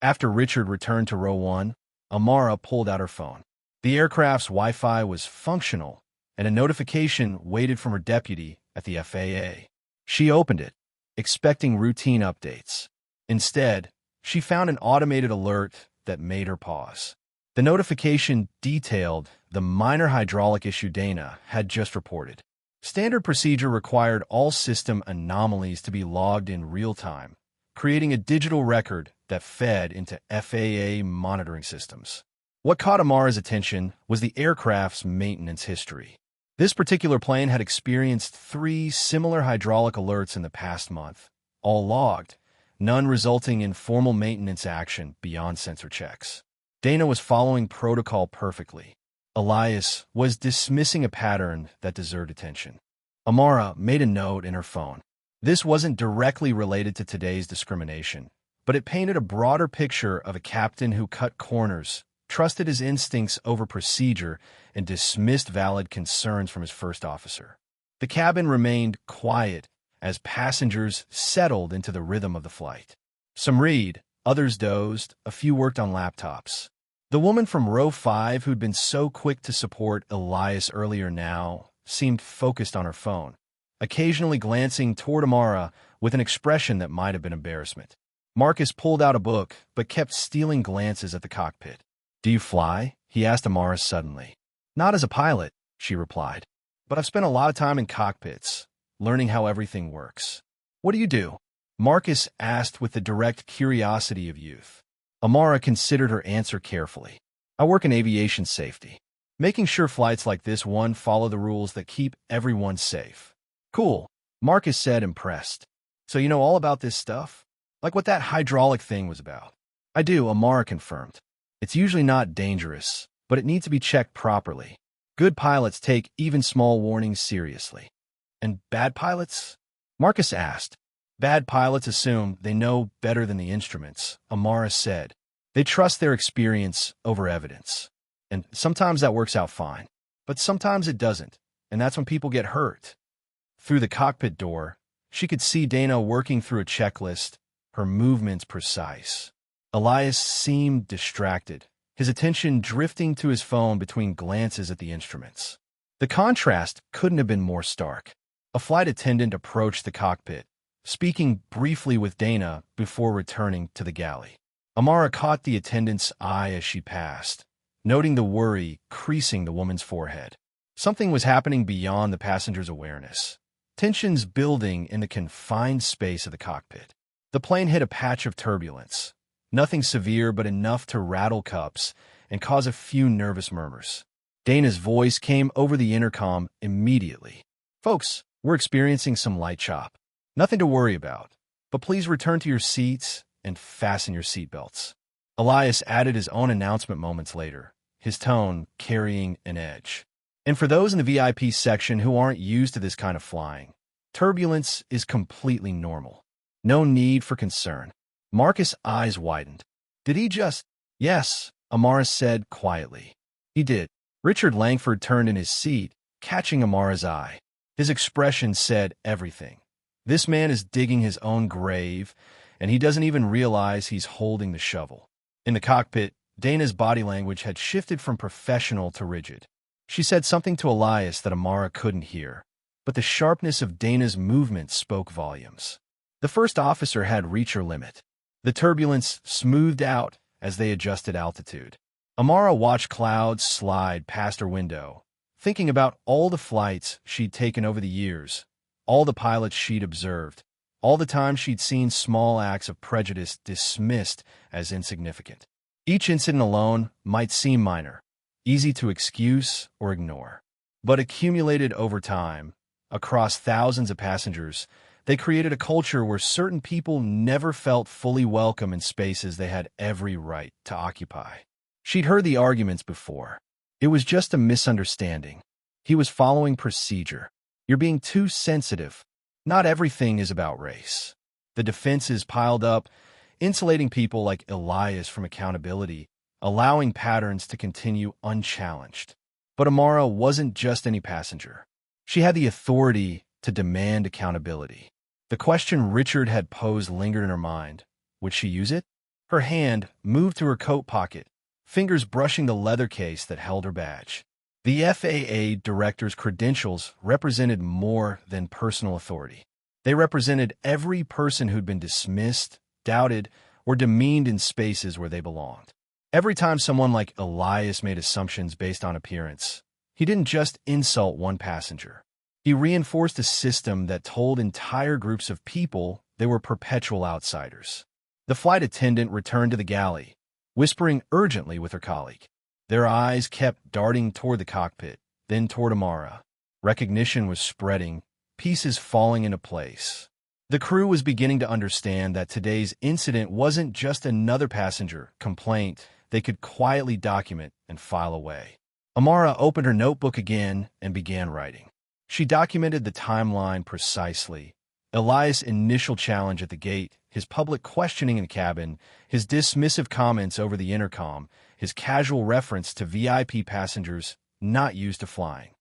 After Richard returned to row 1, Amara pulled out her phone. The aircraft's Wi-Fi was functional, and a notification waited from her deputy at the FAA. She opened it, expecting routine updates. Instead, she found an automated alert that made her pause. The notification detailed the minor hydraulic issue Dana had just reported. Standard procedure required all system anomalies to be logged in real time, creating a digital record that fed into FAA monitoring systems. What caught Amara's attention was the aircraft's maintenance history. This particular plane had experienced 3 similar hydraulic alerts in the past month, all logged, none resulting in formal maintenance action beyond sensor checks. Dana was following protocol perfectly. Elias was dismissing a pattern that deserved attention. Amara made a note in her phone. This wasn't directly related to today's discrimination, but it painted a broader picture of a captain who cut corners, trusted his instincts over procedure, and dismissed valid concerns from his first officer. The cabin remained quiet as passengers settled into the rhythm of the flight. Some read, others dozed, a few worked on laptops. The woman from row 5 who'd been so quick to support Elias earlier now seemed focused on her phone, occasionally glancing toward Amara with an expression that might have been embarrassment. Marcus pulled out a book, but kept stealing glances at the cockpit. "Do you fly?" he asked Amara suddenly. "Not as a pilot," she replied, "but I've spent a lot of time in cockpits, learning how everything works." "What do you do?" Marcus asked with the direct curiosity of youth. Amara considered her answer carefully. "I work in aviation safety, making sure flights like this one follow the rules that keep everyone safe." "Cool," Marcus said, impressed. "So you know all about this stuff? Like what that hydraulic thing was about?" "I do," Amara confirmed. "It's usually not dangerous, but it needs to be checked properly. Good pilots take even small warnings seriously." "And bad pilots?" Marcus asked. "Bad pilots assume they know better than the instruments," Amara said. "They trust their experience over evidence. And sometimes that works out fine. But sometimes it doesn't, and that's when people get hurt." Through the cockpit door, she could see Dana working through a checklist, her movements precise. Elias seemed distracted, his attention drifting to his phone between glances at the instruments. The contrast couldn't have been more stark. A flight attendant approached the cockpit, speaking briefly with Dana before returning to the galley. Amara caught the attendant's eye as she passed, noting the worry creasing the woman's forehead. Something was happening beyond the passenger's awareness. Tensions building in the confined space of the cockpit. The plane hit a patch of turbulence. Nothing severe, but enough to rattle cups and cause a few nervous murmurs. Dana's voice came over the intercom immediately. "Folks, we're experiencing some light chop. Nothing to worry about, but please return to your seats and fasten your seatbelts." Elias added his own announcement moments later, his tone carrying an edge. "And for those in the VIP section who aren't used to this kind of flying, turbulence is completely normal. No need for concern." Marcus' eyes widened. "Did he just—" "Yes," Amara said quietly. "He did." Richard Langford turned in his seat, catching Amara's eye. His expression said everything. This man is digging his own grave, and he doesn't even realize he's holding the shovel. In the cockpit, Dana's body language had shifted from professional to rigid. She said something to Elias that Amara couldn't hear, but the sharpness of Dana's movement spoke volumes. The first officer had reached her limit. The turbulence smoothed out as they adjusted altitude. Amara watched clouds slide past her window, thinking about all the flights she'd taken over the years, all the pilots she'd observed, all the times she'd seen small acts of prejudice dismissed as insignificant. Each incident alone might seem minor, easy to excuse or ignore, but accumulated over time, across thousands of passengers, They created a culture where certain people never felt fully welcome in spaces they had every right to occupy. She'd heard the arguments before. It was just a misunderstanding. He was following procedure. You're being too sensitive. Not everything is about race. The defenses piled up, insulating people like Elias from accountability, allowing patterns to continue unchallenged. But Amara wasn't just any passenger. She had the authority to demand accountability. The question Richard had posed lingered in her mind. Would she use it? Her hand moved to her coat pocket, fingers brushing the leather case that held her badge. The FAA director's credentials represented more than personal authority. They represented every person who'd been dismissed, doubted, or demeaned in spaces where they belonged. Every time someone like Elias made assumptions based on appearance, he didn't just insult one passenger. He reinforced a system that told entire groups of people they were perpetual outsiders. The flight attendant returned to the galley, whispering urgently with her colleague. Their eyes kept darting toward the cockpit, then toward Amara. Recognition was spreading, pieces falling into place. The crew was beginning to understand that today's incident wasn't just another passenger complaint they could quietly document and file away. Amara opened her notebook again and began writing. She documented the timeline precisely. Elias' initial challenge at the gate, his public questioning in the cabin, his dismissive comments over the intercom, his casual reference to VIP passengers not used to flying.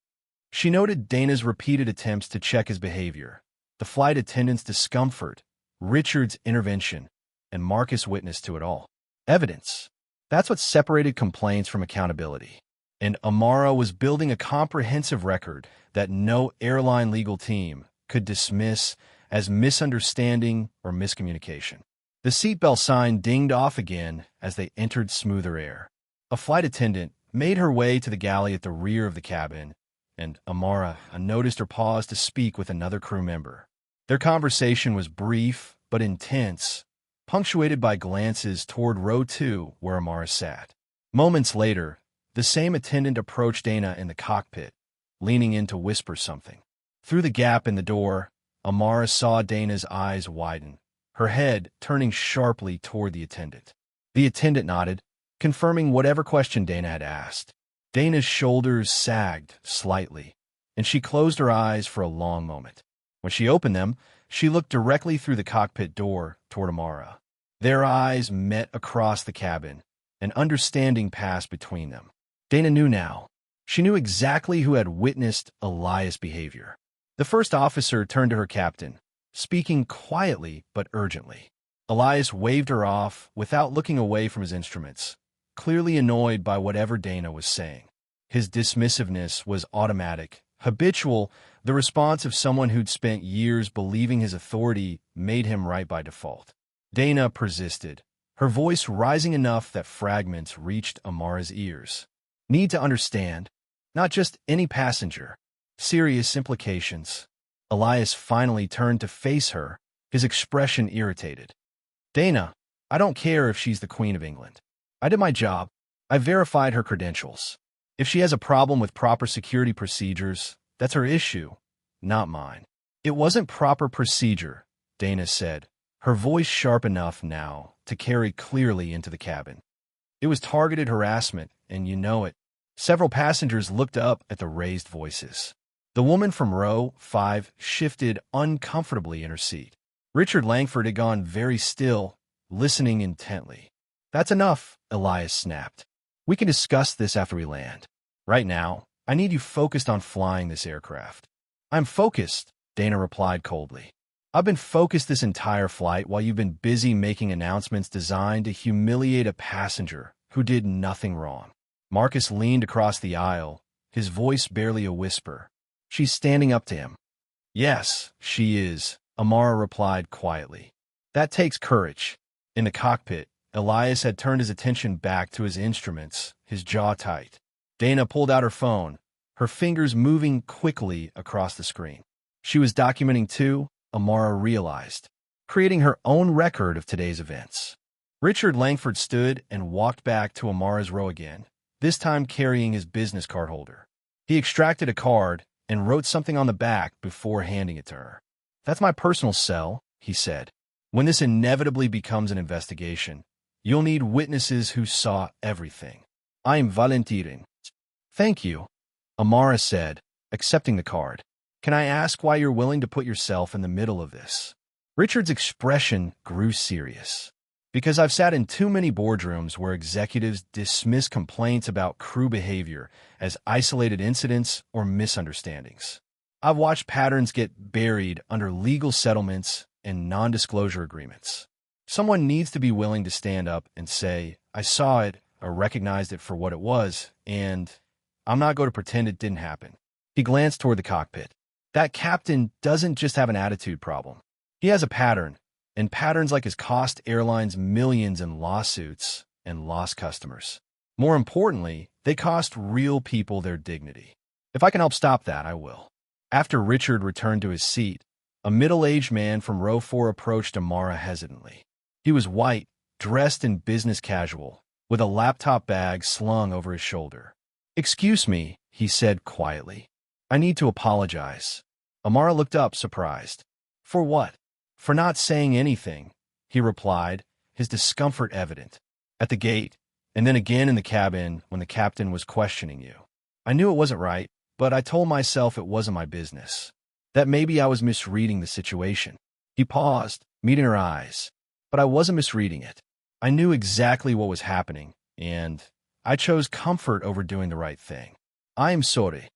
She noted Dana's repeated attempts to check his behavior, the flight attendant's discomfort, Richard's intervention, and Marcus witnessed to it all. Evidence. That's what separated complaints from accountability. And Amara was building a comprehensive record that no airline legal team could dismiss as misunderstanding or miscommunication. The seatbelt sign dinged off again as they entered smoother air. A flight attendant made her way to the galley at the rear of the cabin, and Amara noticed her pause to speak with another crew member. Their conversation was brief but intense, punctuated by glances toward row 2 where Amara sat. Moments later, the same attendant approached Dana in the cockpit, leaning in to whisper something. Through the gap in the door, Amara saw Dana's eyes widen, her head turning sharply toward the attendant. The attendant nodded, confirming whatever question Dana had asked. Dana's shoulders sagged slightly, and she closed her eyes for a long moment. When she opened them, she looked directly through the cockpit door toward Amara. Their eyes met across the cabin, and understanding passed between them. Dana knew now. She knew exactly who had witnessed Elias' behavior. The first officer turned to her captain, speaking quietly but urgently. Elias waved her off without looking away from his instruments, clearly annoyed by whatever Dana was saying. His dismissiveness was automatic, habitual, the response of someone who'd spent years believing his authority made him right by default. Dana persisted, her voice rising enough that fragments reached Amara's ears. Need to understand, not just any passenger. Serious implications. Elias finally turned to face her, his expression irritated. Dana, I don't care if she's the Queen of England. I did my job. I verified her credentials. If she has a problem with proper security procedures, that's her issue, not mine. It wasn't proper procedure, Dana said, her voice sharp enough now to carry clearly into the cabin. It was targeted harassment, and you know it. Several passengers looked up at the raised voices. The woman from row 5 shifted uncomfortably in her seat. Richard Langford had gone very still, listening intently. That's enough, Elias snapped. We can discuss this after we land. Right now, I need you focused on flying this aircraft. I'm focused, Dana replied coldly. I've been focused this entire flight while you've been busy making announcements designed to humiliate a passenger who did nothing wrong. Marcus leaned across the aisle, his voice barely a whisper. She's standing up to him. Yes, she is, Amara replied quietly. That takes courage. In the cockpit, Elias had turned his attention back to his instruments, his jaw tight. Dana pulled out her phone, her fingers moving quickly across the screen. She was documenting too, Amara realized, creating her own record of today's events. Richard Langford stood and walked back to Amara's row again, this time carrying his business card holder. He extracted a card and wrote something on the back before handing it to her. That's my personal cell, he said. When this inevitably becomes an investigation, you'll need witnesses who saw everything. I am volunteering. Thank you, Amara said, accepting the card. Can I ask why you're willing to put yourself in the middle of this? Richard's expression grew serious. Because I've sat in too many boardrooms where executives dismiss complaints about crew behavior as isolated incidents or misunderstandings. I've watched patterns get buried under legal settlements and non-disclosure agreements. Someone needs to be willing to stand up and say, I saw it or recognized it for what it was, and I'm not going to pretend it didn't happen. He glanced toward the cockpit. That captain doesn't just have an attitude problem. He has a pattern, and patterns like his cost airlines millions in lawsuits and lost customers. More importantly, they cost real people their dignity. If I can help stop that, I will. After Richard returned to his seat, a middle-aged man from row 4 approached Amara hesitantly. He was white, dressed in business casual, with a laptop bag slung over his shoulder. Excuse me, he said quietly. I need to apologize. Amara looked up, surprised. For what? For not saying anything, he replied, his discomfort evident. At the gate, and then again in the cabin when the captain was questioning you. I knew it wasn't right, but I told myself it wasn't my business. That maybe I was misreading the situation. He paused, meeting her eyes. But I wasn't misreading it. I knew exactly what was happening, and I chose comfort over doing the right thing. I am sorry.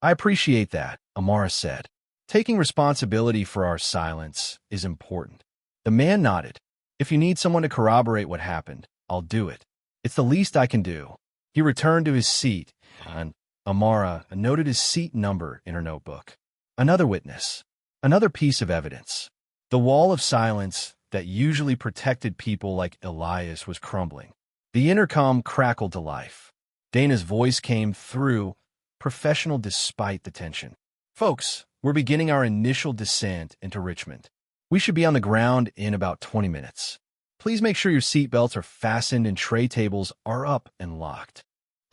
I appreciate that, Amara said. Taking responsibility for our silence is important. The man nodded. If you need someone to corroborate what happened, I'll do it. It's the least I can do. He returned to his seat, and Amara noted his seat number in her notebook. Another witness. Another piece of evidence. The wall of silence that usually protected people like Elias was crumbling. The intercom crackled to life. Dana's voice came through, professional despite the tension. Folks, we're beginning our initial descent into Richmond. We should be on the ground in about 20 minutes. Please make sure your seatbelts are fastened and tray tables are up and locked.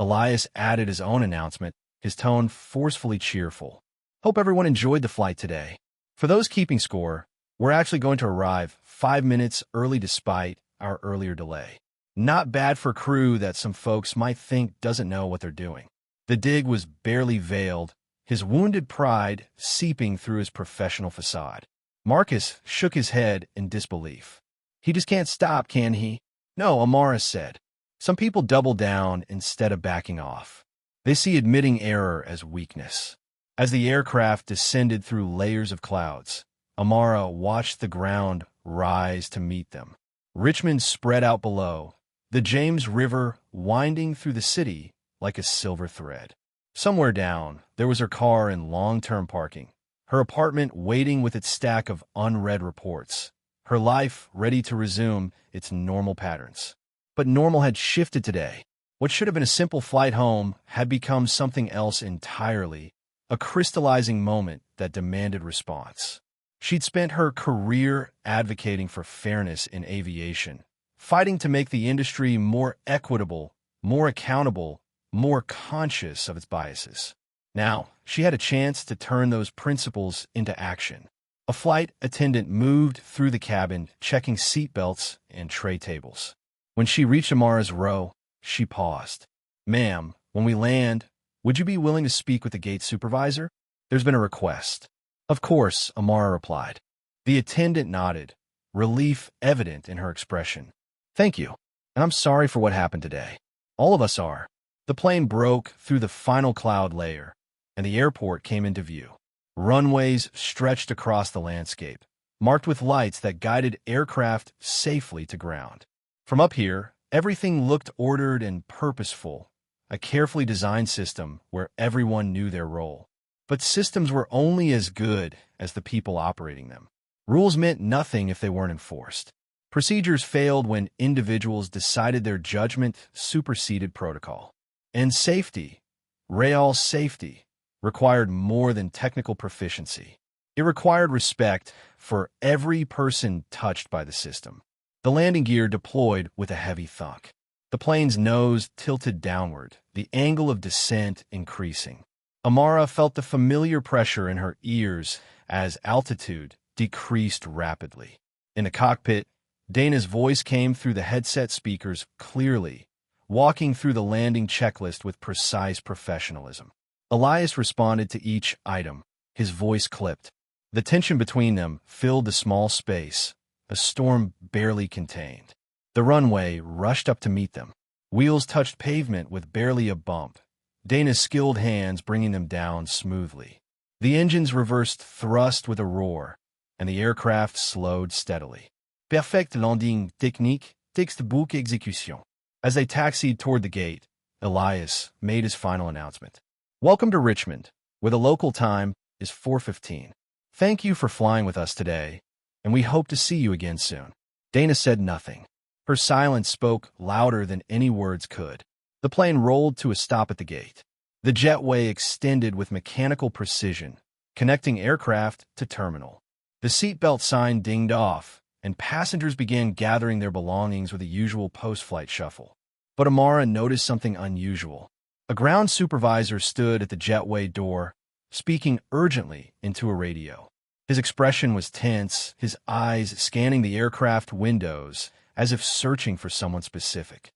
Elias added his own announcement, his tone forcefully cheerful. Hope everyone enjoyed the flight today. For those keeping score, we're actually going to arrive 5 minutes early despite our earlier delay. Not bad for crew that some folks might think doesn't know what they're doing. The dig was barely veiled, his wounded pride seeping through his professional facade. Marcus shook his head in disbelief. He just can't stop, can he? No, Amara said. Some people double down instead of backing off. They see admitting error as weakness. As the aircraft descended through layers of clouds, Amara watched the ground rise to meet them. Richmond spread out below, the James River winding through the city like a silver thread. Somewhere down, there was her car in long-term parking, her apartment waiting with its stack of unread reports, her life ready to resume its normal patterns. But normal had shifted today. What should have been a simple flight home had become something else entirely, a crystallizing moment that demanded response. She'd spent her career advocating for fairness in aviation, fighting to make the industry more equitable, more accountable, more conscious of its biases. Now, she had a chance to turn those principles into action. A flight attendant moved through the cabin, checking seatbelts and tray tables. When she reached Amara's row, she paused. Ma'am, when we land, would you be willing to speak with the gate supervisor? There's been a request. Of course, Amara replied. The attendant nodded, relief evident in her expression. Thank you, and I'm sorry for what happened today. All of us are. The plane broke through the final cloud layer, and the airport came into view. Runways stretched across the landscape, marked with lights that guided aircraft safely to ground. From up here, everything looked ordered and purposeful, a carefully designed system where everyone knew their role. But systems were only as good as the people operating them. Rules meant nothing if they weren't enforced. Procedures failed when individuals decided their judgment superseded protocol. And safety, real safety, required more than technical proficiency. It required respect for every person touched by the system. The landing gear deployed with a heavy thunk. The plane's nose tilted downward, the angle of descent increasing. Amara felt the familiar pressure in her ears as altitude decreased rapidly. In the cockpit, Dana's voice came through the headset speakers clearly, walking through the landing checklist with precise professionalism. Elias responded to each item, his voice clipped. The tension between them filled the small space, a storm barely contained. The runway rushed up to meet them. Wheels touched pavement with barely a bump, Dana's skilled hands bringing them down smoothly. The engines reversed thrust with a roar, and the aircraft slowed steadily. Perfect landing technique, textbook execution. As they taxied toward the gate, Elias made his final announcement. Welcome to Richmond, where the local time is 4:15. Thank you for flying with us today, and we hope to see you again soon. Dana said nothing. Her silence spoke louder than any words could. The plane rolled to a stop at the gate. The jetway extended with mechanical precision, connecting aircraft to terminal. The seatbelt sign dinged off, and passengers began gathering their belongings with the usual post-flight shuffle. But Amara noticed something unusual. A ground supervisor stood at the jetway door, speaking urgently into a radio. His expression was tense, his eyes scanning the aircraft windows as if searching for someone specific.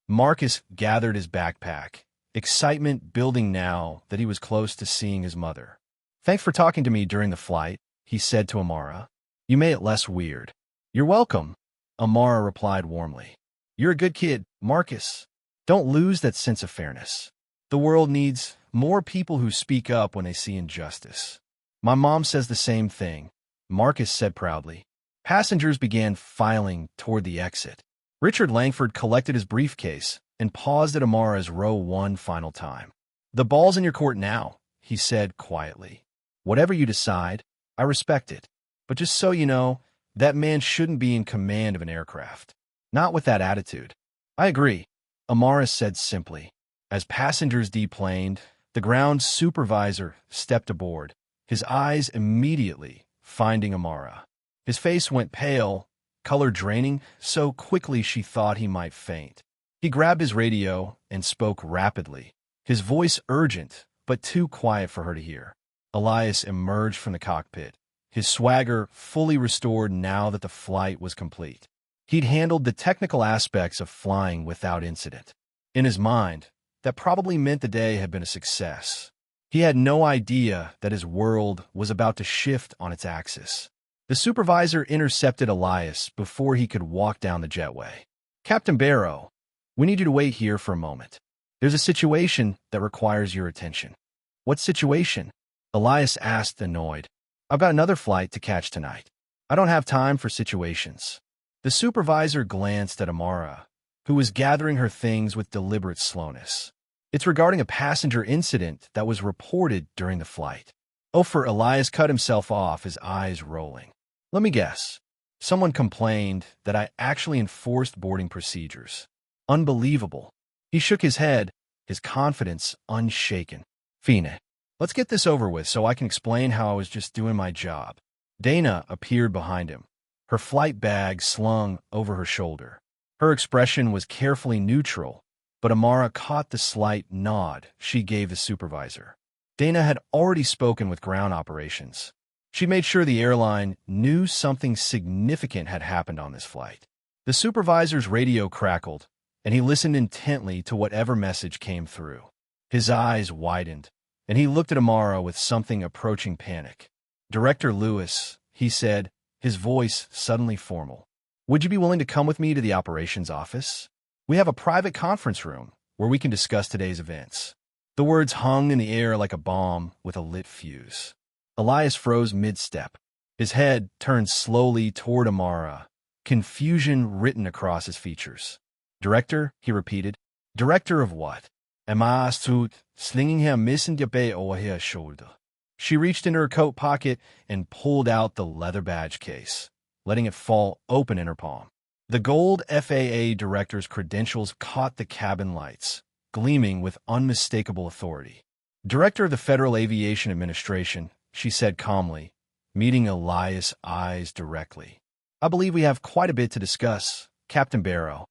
Marcus gathered his backpack, excitement building now that he was close to seeing his mother. "Thanks for talking to me during the flight," he said to Amara. "You made it less weird." "You're welcome," Amara replied warmly. "You're a good kid, Marcus. Don't lose that sense of fairness. The world needs more people who speak up when they see injustice." "My mom says the same thing," Marcus said proudly. Passengers began filing toward the exit. Richard Langford collected his briefcase and paused at Amara's row one final time. "The ball's in your court now," he said quietly. "Whatever you decide, I respect it. But just so you know, that man shouldn't be in command of an aircraft. Not with that attitude." "I agree," Amara said simply. As passengers deplaned, the ground supervisor stepped aboard, his eyes immediately finding Amara. His face went pale, color draining so quickly she thought he might faint. He grabbed his radio and spoke rapidly, his voice urgent but too quiet for her to hear. Elias emerged from the cockpit, his swagger fully restored now that the flight was complete. He'd handled the technical aspects of flying without incident. In his mind, that probably meant the day had been a success. He had no idea that his world was about to shift on its axis. The supervisor intercepted Elias before he could walk down the jetway. "Captain Barrow, we need you to wait here for a moment. There's a situation that requires your attention." "What situation?" Elias asked, annoyed. "I've got another flight to catch tonight. I don't have time for situations." The supervisor glanced at Amara, who was gathering her things with deliberate slowness. "It's regarding a passenger incident that was reported during the flight." Elias cut himself off, his eyes rolling. "Let me guess. Someone complained that I actually enforced boarding procedures. Unbelievable." He shook his head, his confidence unshaken. "Fine. Let's get this over with so I can explain how I was just doing my job." Dana appeared behind him, her flight bag slung over her shoulder. Her expression was carefully neutral, but Amara caught the slight nod she gave the supervisor. Dana had already spoken with ground operations. She made sure the airline knew something significant had happened on this flight. The supervisor's radio crackled, and he listened intently to whatever message came through. His eyes widened, and he looked at Amara with something approaching panic. "Director Lewis," he said, his voice suddenly formal. "Would you be willing to come with me to the operations office? We have a private conference room where we can discuss today's events." The words hung in the air like a bomb with a lit fuse. Elias froze mid-step. His head turned slowly toward Amara, confusion written across his features. "Director?" he repeated. "Director of what?" Amara stood, slinging her messenger over her shoulder. She reached into her coat pocket and pulled out the leather badge case, letting it fall open in her palm. The gold FAA director's credentials caught the cabin lights, gleaming with unmistakable authority. "Director of the Federal Aviation Administration," she said calmly, meeting Elias' eyes directly. "I believe we have quite a bit to discuss, Captain Barrow."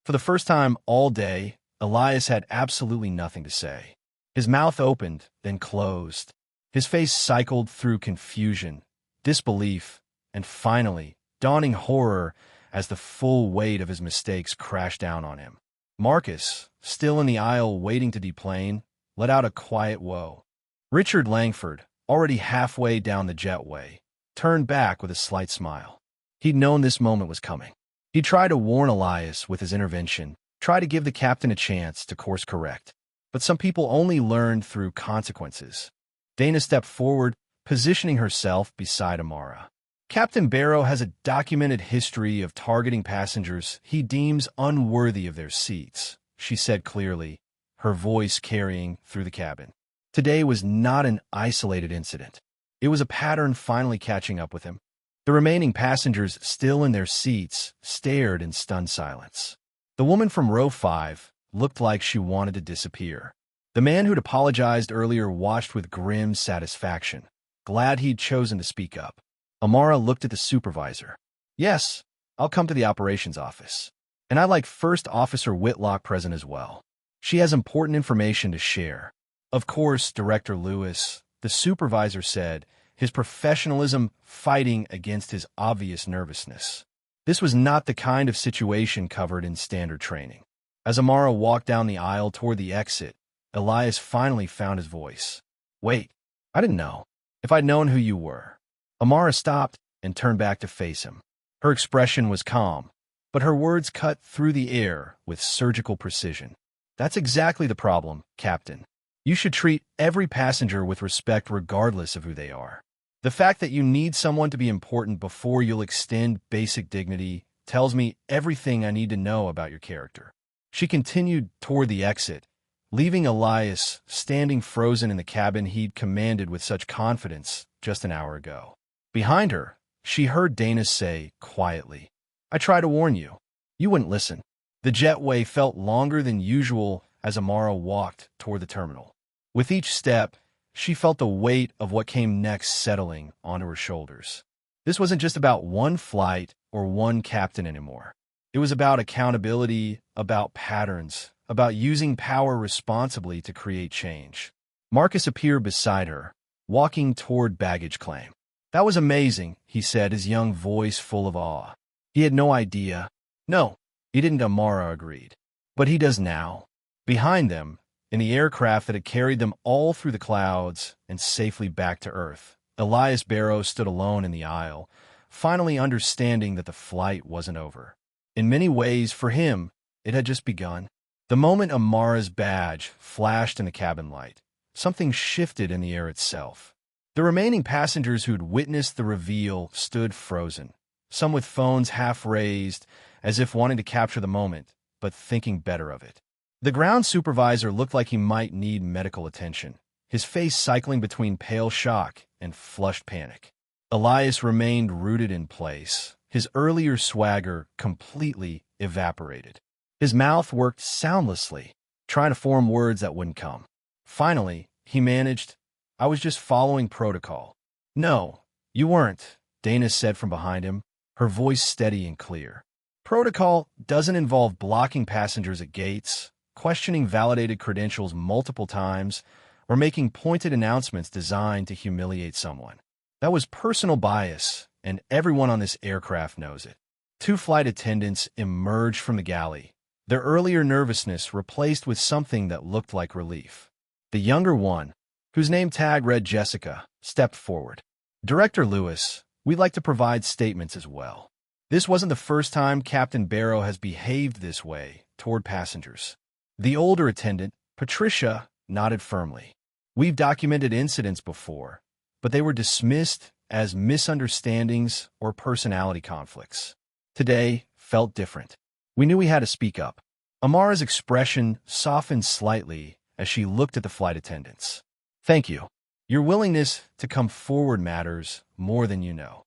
For the first time all day, Elias had absolutely nothing to say. His mouth opened, then closed. His face cycled through confusion, disbelief, and finally, dawning horror as the full weight of his mistakes crashed down on him. Marcus, still in the aisle waiting to deplane, let out a quiet whoa. Richard Langford, already halfway down the jetway, turned back with a slight smile. He'd known this moment was coming. He tried to warn Elias with his intervention, tried to give the captain a chance to course correct. But some people only learned through consequences. Dana stepped forward, positioning herself beside Amara. Captain Barrow has a documented history of targeting passengers he deems unworthy of their seats, she said clearly, her voice carrying through the cabin. Today was not an isolated incident. It was a pattern finally catching up with him. The remaining passengers, still in their seats, stared in stunned silence. The woman from row 5 looked like she wanted to disappear. The man who'd apologized earlier watched with grim satisfaction, glad he'd chosen to speak up. Amara looked at the supervisor. "Yes, I'll come to the operations office. And I'd like First Officer Whitlock present as well. She has important information to share." "Of course, Director Lewis," the supervisor said, his professionalism fighting against his obvious nervousness. This was not the kind of situation covered in standard training. As Amara walked down the aisle toward the exit, Elias finally found his voice. "Wait, I didn't know. If I'd known who you were." Amara stopped and turned back to face him. Her expression was calm, but her words cut through the air with surgical precision. "That's exactly the problem, Captain. You should treat every passenger with respect regardless of who they are. The fact that you need someone to be important before you'll extend basic dignity tells me everything I need to know about your character." She continued toward the exit, leaving Elias standing frozen in the cabin he'd commanded with such confidence just an hour ago. Behind her, she heard Dana say quietly, "I tried to warn you. You wouldn't listen." The jetway felt longer than usual as Amara walked toward the terminal. With each step, she felt the weight of what came next settling onto her shoulders. This wasn't just about one flight or one captain anymore. It was about accountability, about patterns, about using power responsibly to create change. Marcus appeared beside her, walking toward baggage claim. "That was amazing," he said, his young voice full of awe. "He had no idea." "No, he didn't," Amara agreed. "But he does now." Behind them, in the aircraft that had carried them all through the clouds and safely back to Earth, Elias Barrow stood alone in the aisle, finally understanding that the flight wasn't over. In many ways, for him, it had just begun. The moment Amara's badge flashed in the cabin light, something shifted in the air itself. The remaining passengers who'd witnessed the reveal stood frozen, some with phones half raised, as if wanting to capture the moment, but thinking better of it. The ground supervisor looked like he might need medical attention, his face cycling between pale shock and flushed panic. Elias remained rooted in place, his earlier swagger completely evaporated. His mouth worked soundlessly, trying to form words that wouldn't come. Finally, he managed, "I was just following protocol." "No, you weren't," Dana said from behind him, her voice steady and clear. "Protocol doesn't involve blocking passengers at gates, questioning validated credentials multiple times, or making pointed announcements designed to humiliate someone. That was personal bias, and everyone on this aircraft knows it." Two flight attendants emerged from the galley, their earlier nervousness replaced with something that looked like relief. The younger one, whose name tag read Jessica, stepped forward. "Director Lewis, we'd like to provide statements as well. This wasn't the first time Captain Barrow has behaved this way toward passengers." The older attendant, Patricia, nodded firmly. "We've documented incidents before, but they were dismissed as misunderstandings or personality conflicts. Today felt different. We knew we had to speak up." Amara's expression softened slightly as she looked at the flight attendants. "Thank you. Your willingness to come forward matters more than you know."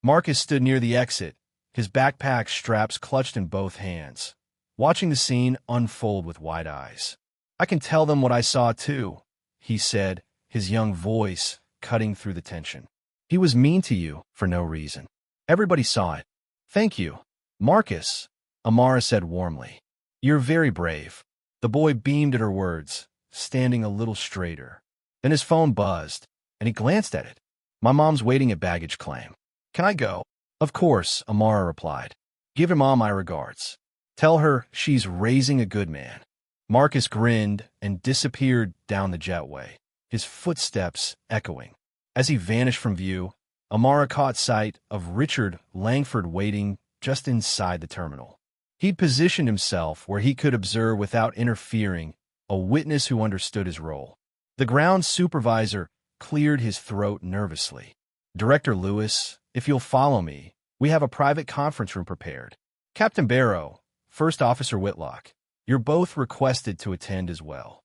Marcus stood near the exit, his backpack straps clutched in both hands, watching the scene unfold with wide eyes. "I can tell them what I saw too," he said, his young voice cutting through the tension. "He was mean to you for no reason. Everybody saw it." "Thank you, Marcus," Amara said warmly. "You're very brave." The boy beamed at her words, standing a little straighter. Then his phone buzzed, and he glanced at it. "My mom's waiting at baggage claim. Can I go?" Of course, Amara replied. Give him all my regards. Tell her she's raising a good man. Marcus grinned and disappeared down the jetway, his footsteps echoing. As he vanished from view, Amara caught sight of Richard Langford waiting just inside the terminal. He'd positioned himself where he could observe without interfering, a witness who understood his role. The ground supervisor cleared his throat nervously. Director Lewis, if you'll follow me, we have a private conference room prepared. Captain Barrow, First Officer Whitlock, you're both requested to attend as well.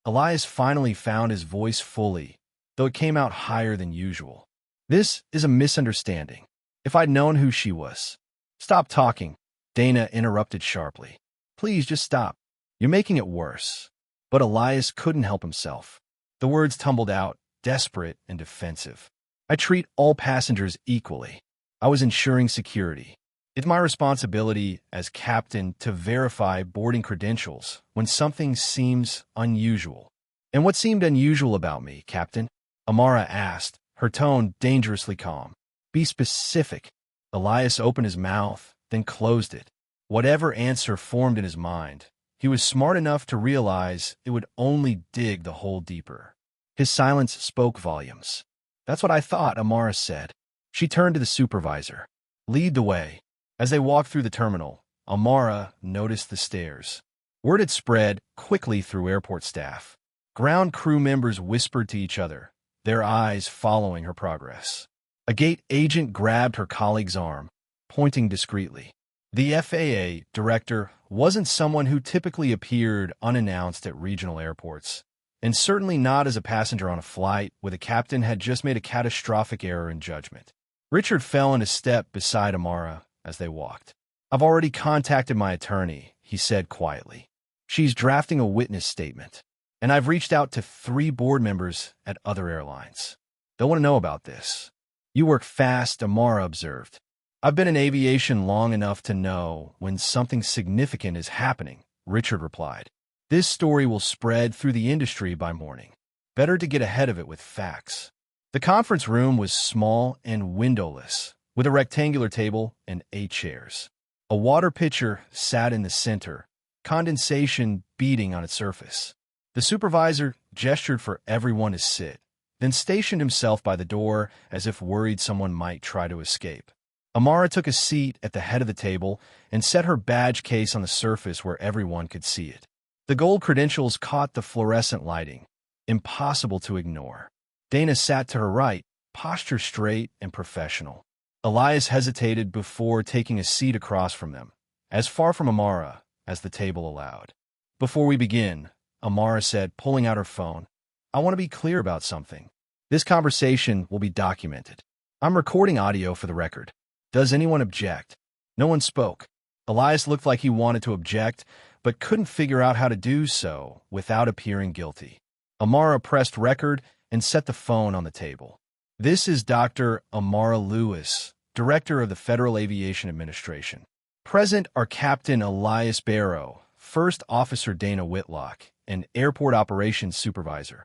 Elias finally found his voice fully, though it came out higher than usual. This is a misunderstanding. If I'd known who she was. Stop talking, Dana interrupted sharply. Please just stop. You're making it worse. But Elias couldn't help himself. The words tumbled out, desperate and defensive. I treat all passengers equally. I was ensuring security. It's my responsibility as captain to verify boarding credentials when something seems unusual. And what seemed unusual about me, Captain? Amara asked, her tone dangerously calm. Be specific. Elias opened his mouth, then closed it. Whatever answer formed in his mind, he was smart enough to realize it would only dig the hole deeper. His silence spoke volumes. That's what I thought, Amara said. She turned to the supervisor. Lead the way. As they walked through the terminal, Amara noticed the stairs. Word had spread quickly through airport staff. Ground crew members whispered to each other, their eyes following her progress. A gate agent grabbed her colleague's arm, pointing discreetly. The FAA director wasn't someone who typically appeared unannounced at regional airports, and certainly not as a passenger on a flight where the captain had just made a catastrophic error in judgment. Richard fell into step beside Amara as they walked. I've already contacted my attorney, he said quietly. She's drafting a witness statement, and I've reached out to 3 board members at other airlines. They'll want to know about this. You work fast, Amara observed. I've been in aviation long enough to know when something significant is happening, Richard replied. This story will spread through the industry by morning. Better to get ahead of it with facts. The conference room was small and windowless, with a rectangular table and 8 chairs. A water pitcher sat in the center, condensation beading on its surface. The supervisor gestured for everyone to sit, then stationed himself by the door as if worried someone might try to escape. Amara took a seat at the head of the table and set her badge case on the surface where everyone could see it. The gold credentials caught the fluorescent lighting, impossible to ignore. Dana sat to her right, posture straight and professional. Elias hesitated before taking a seat across from them, as far from Amara as the table allowed. Before we begin, Amara said, pulling out her phone, I want to be clear about something. This conversation will be documented. I'm recording audio for the record. Does anyone object? No one spoke. Elias looked like he wanted to object, but couldn't figure out how to do so without appearing guilty. Amara pressed record and set the phone on the table. This is Dr. Amara Lewis, Director of the Federal Aviation Administration. Present are Captain Elias Barrow, First Officer Dana Whitlock, and Airport Operations Supervisor.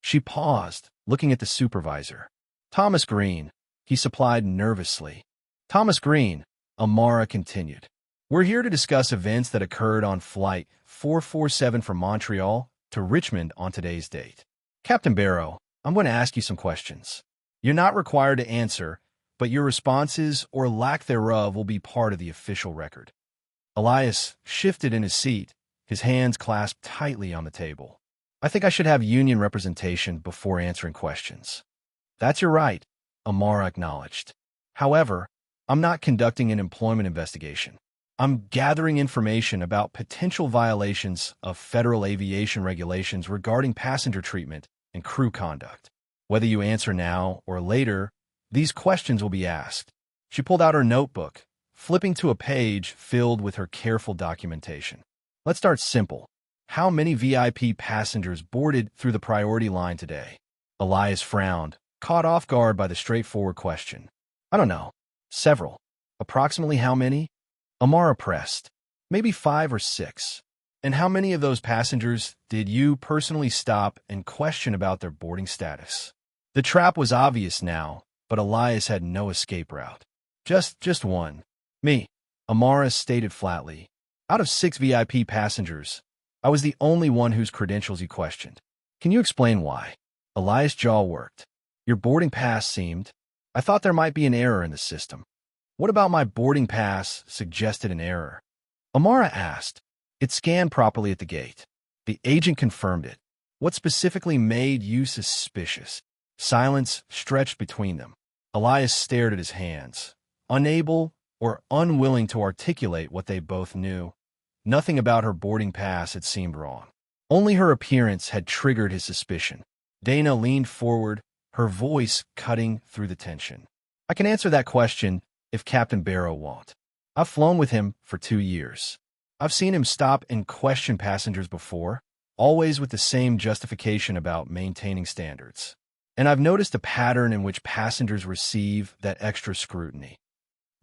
She paused, looking at the supervisor. Thomas Green, he supplied nervously. Thomas Green, Amara continued. We're here to discuss events that occurred on Flight 447 from Montreal to Richmond on today's date. Captain Barrow, I'm going to ask you some questions. You're not required to answer, but your responses or lack thereof will be part of the official record. Elias shifted in his seat, his hands clasped tightly on the table. I think I should have union representation before answering questions. That's your right, Amara acknowledged. However, I'm not conducting an employment investigation. I'm gathering information about potential violations of federal aviation regulations regarding passenger treatment and crew conduct. Whether you answer now or later, these questions will be asked. She pulled out her notebook, flipping to a page filled with her careful documentation. Let's start simple. How many VIP passengers boarded through the priority line today? Elias frowned, caught off guard by the straightforward question. I don't know. Several. Approximately how many? Amara pressed. Maybe 5 or 6. And how many of those passengers did you personally stop and question about their boarding status? The trap was obvious now, but Elias had no escape route. Just one. Me, Amara stated flatly. Out of 6 VIP passengers, I was the only one whose credentials you questioned. Can you explain why? Elias' jaw worked. Your boarding pass seemed. I thought there might be an error in the system. What about my boarding pass suggested an error? Amara asked. It scanned properly at the gate. The agent confirmed it. What specifically made you suspicious? Silence stretched between them. Elias stared at his hands, unable or unwilling to articulate what they both knew. Nothing about her boarding pass had seemed wrong. Only her appearance had triggered his suspicion. Dana leaned forward, her voice cutting through the tension. I can answer that question if Captain Barrow won't. I've flown with him for 2 years. I've seen him stop and question passengers before, always with the same justification about maintaining standards. And I've noticed a pattern in which passengers receive that extra scrutiny.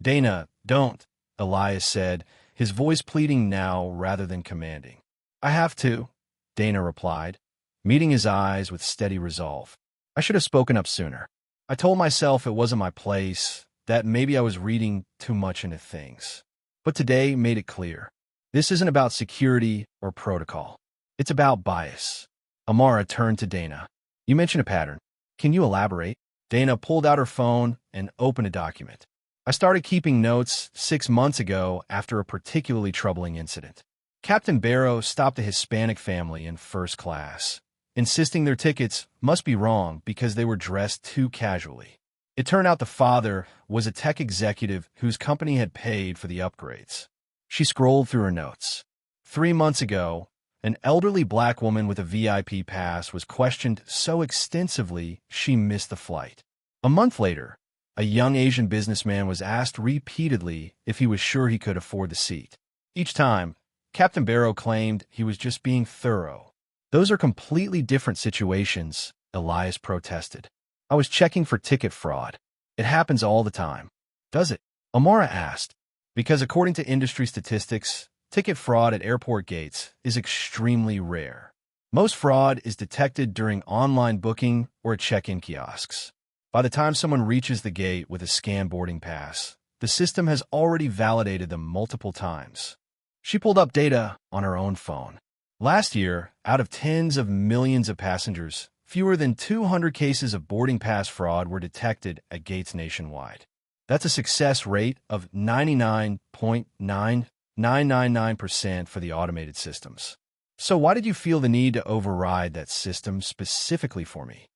Dana, don't, Elias said, his voice pleading now rather than commanding. I have to, Dana replied, meeting his eyes with steady resolve. I should have spoken up sooner. I told myself it wasn't my place, that maybe I was reading too much into things. But today made it clear. This isn't about security or protocol. It's about bias. Amara turned to Dana. You mentioned a pattern. Can you elaborate? Dana pulled out her phone and opened a document. I started keeping notes 6 months ago after a particularly troubling incident. Captain Barrow stopped a Hispanic family in first class, insisting their tickets must be wrong because they were dressed too casually. It turned out the father was a tech executive whose company had paid for the upgrades. She scrolled through her notes. 3 months ago, an elderly black woman with a VIP pass was questioned so extensively she missed the flight. A month later, a young Asian businessman was asked repeatedly if he was sure he could afford the seat. Each time, Captain Barrow claimed he was just being thorough. Those are completely different situations, Elias protested. I was checking for ticket fraud. It happens all the time. Does it? Amara asked. Because according to industry statistics, ticket fraud at airport gates is extremely rare. Most fraud is detected during online booking or at check-in kiosks. By the time someone reaches the gate with a scanned boarding pass, the system has already validated them multiple times. She pulled up data on her own phone. Last year, out of tens of millions of passengers, fewer than 200 cases of boarding pass fraud were detected at gates nationwide. That's a success rate of 99.9999% for the automated systems. So why did you feel the need to override that system specifically for me?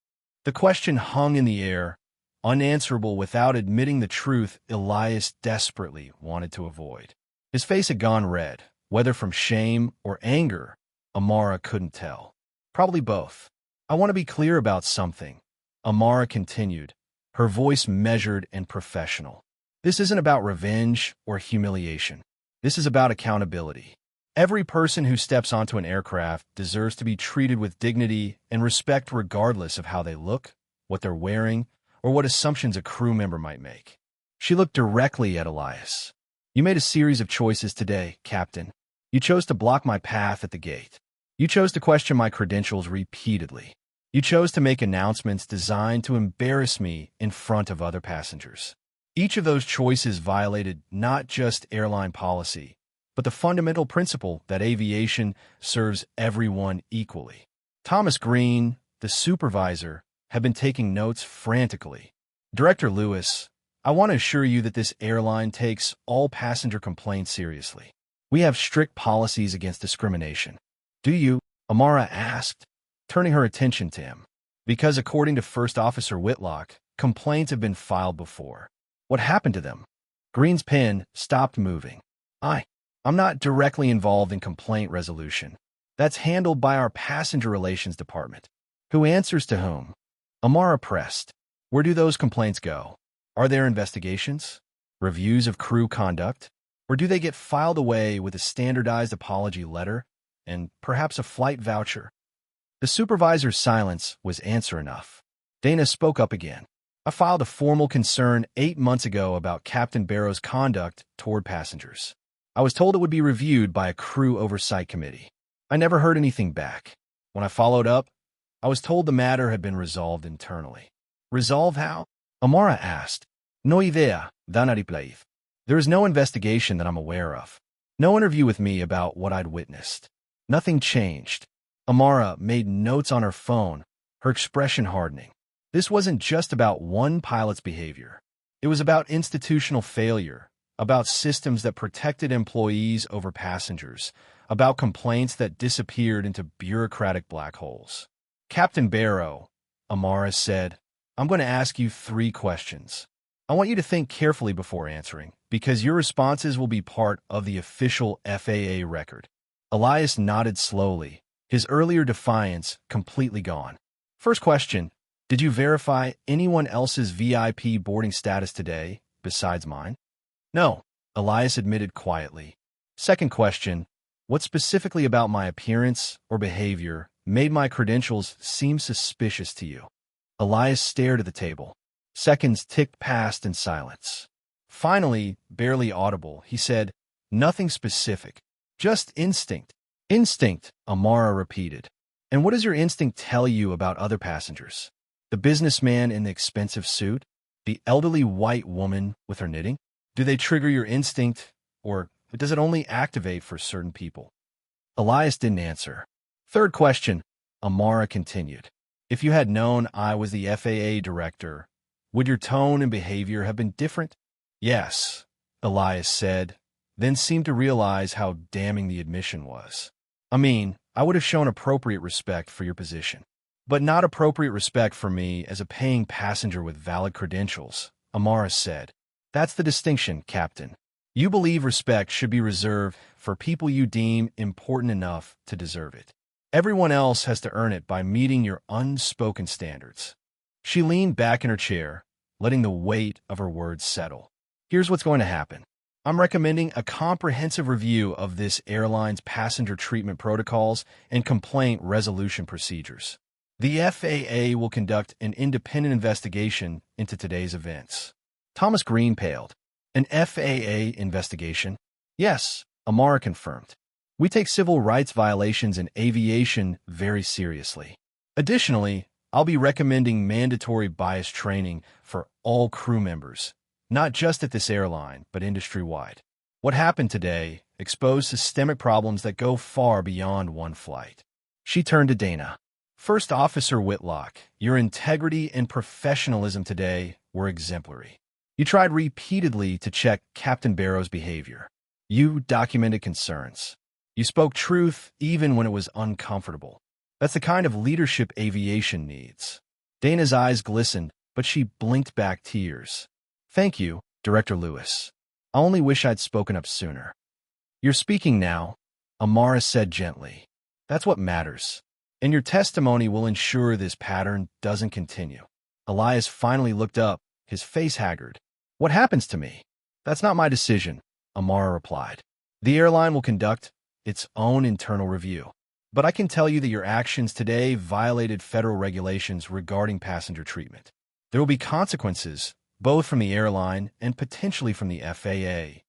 The question hung in the air, unanswerable without admitting the truth Elias desperately wanted to avoid. His face had gone red, whether from shame or anger, Amara couldn't tell. Probably both. I want to be clear about something, Amara continued, her voice measured and professional. This isn't about revenge or humiliation. This is about accountability. Every person who steps onto an aircraft deserves to be treated with dignity and respect regardless of how they look, what they're wearing, or what assumptions a crew member might make. She looked directly at Elias. You made a series of choices today, Captain. You chose to block my path at the gate. You chose to question my credentials repeatedly. You chose to make announcements designed to embarrass me in front of other passengers. Each of those choices violated not just airline policy, but the fundamental principle that aviation serves everyone equally. Thomas Green, the supervisor, had been taking notes frantically. Director Lewis, I want to assure you that this airline takes all passenger complaints seriously. We have strict policies against discrimination. Do you? Amara asked, turning her attention to him. Because according to First Officer Whitlock, complaints have been filed before. What happened to them? Green's pen stopped moving. I'm not directly involved in complaint resolution. That's handled by our passenger relations department. Who answers to whom? Amara pressed. Where do those complaints go? Are there investigations? Reviews of crew conduct? Or do they get filed away with a standardized apology letter and perhaps a flight voucher? The supervisor's silence was answer enough. Dana spoke up again. I filed a formal concern 8 months ago about Captain Barrow's conduct toward passengers. I was told it would be reviewed by a crew oversight committee. I never heard anything back. When I followed up, I was told the matter had been resolved internally. Resolve how? Amara asked. No idea, dan replied. There is no investigation that I'm aware of. No interview with me about what I'd witnessed. Nothing changed. Amara made notes on her phone, her expression hardening. This wasn't just about one pilot's behavior. It was about institutional failure, about systems that protected employees over passengers, about complaints that disappeared into bureaucratic black holes. Captain Barrow, Amara said, I'm going to ask you 3 questions. I want you to think carefully before answering, because your responses will be part of the official FAA record. Elias nodded slowly, his earlier defiance completely gone. First question, did you verify anyone else's VIP boarding status today, besides mine? No, Elias admitted quietly. Second question, what specifically about my appearance or behavior made my credentials seem suspicious to you? Elias stared at the table. Seconds ticked past in silence. Finally, barely audible, he said, nothing specific, just instinct. Instinct, Amara repeated. And what does your instinct tell you about other passengers? The businessman in the expensive suit? The elderly white woman with her knitting? Do they trigger your instinct, or does it only activate for certain people? Elias didn't answer. Third question, Amara continued. If you had known I was the FAA director, would your tone and behavior have been different? Yes, Elias said, then seemed to realize how damning the admission was. I mean, I would have shown appropriate respect for your position, but not appropriate respect for me as a paying passenger with valid credentials, Amara said. That's the distinction, Captain. You believe respect should be reserved for people you deem important enough to deserve it. Everyone else has to earn it by meeting your unspoken standards. She leaned back in her chair, letting the weight of her words settle. Here's what's going to happen. I'm recommending a comprehensive review of this airline's passenger treatment protocols and complaint resolution procedures. The FAA will conduct an independent investigation into today's events. Thomas Green paled. An FAA investigation? Yes, Amara confirmed. We take civil rights violations in aviation very seriously. Additionally, I'll be recommending mandatory bias training for all crew members, not just at this airline, but industry-wide. What happened today exposed systemic problems that go far beyond one flight. She turned to Dana. First Officer Whitlock, your integrity and professionalism today were exemplary. You tried repeatedly to check Captain Barrow's behavior. You documented concerns. You spoke truth even when it was uncomfortable. That's the kind of leadership aviation needs. Dana's eyes glistened, but she blinked back tears. Thank you, Director Lewis. I only wish I'd spoken up sooner. You're speaking now, Amara said gently. That's what matters. And your testimony will ensure this pattern doesn't continue. Elias finally looked up, his face haggard. What happens to me? That's not my decision, Amara replied. The airline will conduct its own internal review. But I can tell you that your actions today violated federal regulations regarding passenger treatment. There will be consequences, both from the airline and potentially from the FAA.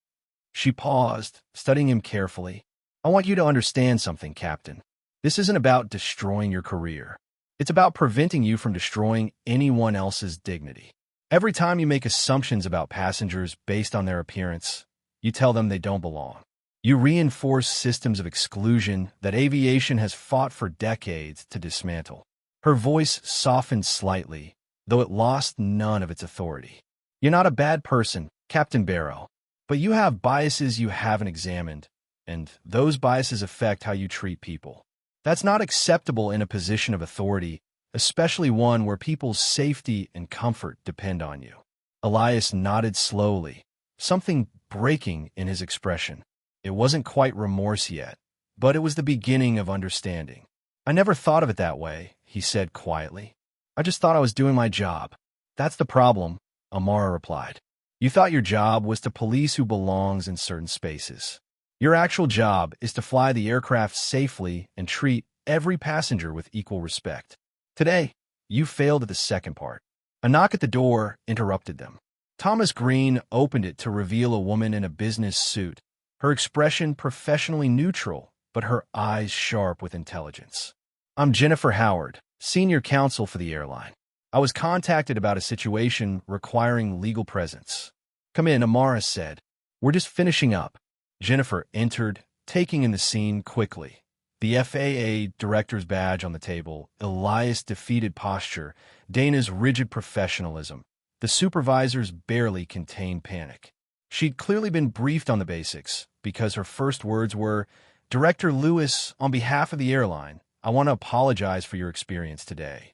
She paused, studying him carefully. I want you to understand something, Captain. This isn't about destroying your career. It's about preventing you from destroying anyone else's dignity. Every time you make assumptions about passengers based on their appearance, you tell them they don't belong. You reinforce systems of exclusion that aviation has fought for decades to dismantle. Her voice softened slightly, though it lost none of its authority. You're not a bad person, Captain Barrow, but you have biases you haven't examined, and those biases affect how you treat people. That's not acceptable in a position of authority, especially one where people's safety and comfort depend on you. Elias nodded slowly, something breaking in his expression. It wasn't quite remorse yet, but it was the beginning of understanding. I never thought of it that way, he said quietly. I just thought I was doing my job. That's the problem, Amara replied. You thought your job was to police who belongs in certain spaces. Your actual job is to fly the aircraft safely and treat every passenger with equal respect. Today, you failed at the second part. A knock at the door interrupted them. Thomas Green opened it to reveal a woman in a business suit, her expression professionally neutral, but her eyes sharp with intelligence. I'm Jennifer Howard, Senior Counsel for the airline. I was contacted about a situation requiring legal presence. Come in, Amara said. We're just finishing up. Jennifer entered, taking in the scene quickly. The FAA director's badge on the table, Elias' defeated posture, Dana's rigid professionalism. The supervisor's barely contained panic. She'd clearly been briefed on the basics, because her first words were, Director Lewis, on behalf of the airline, I want to apologize for your experience today.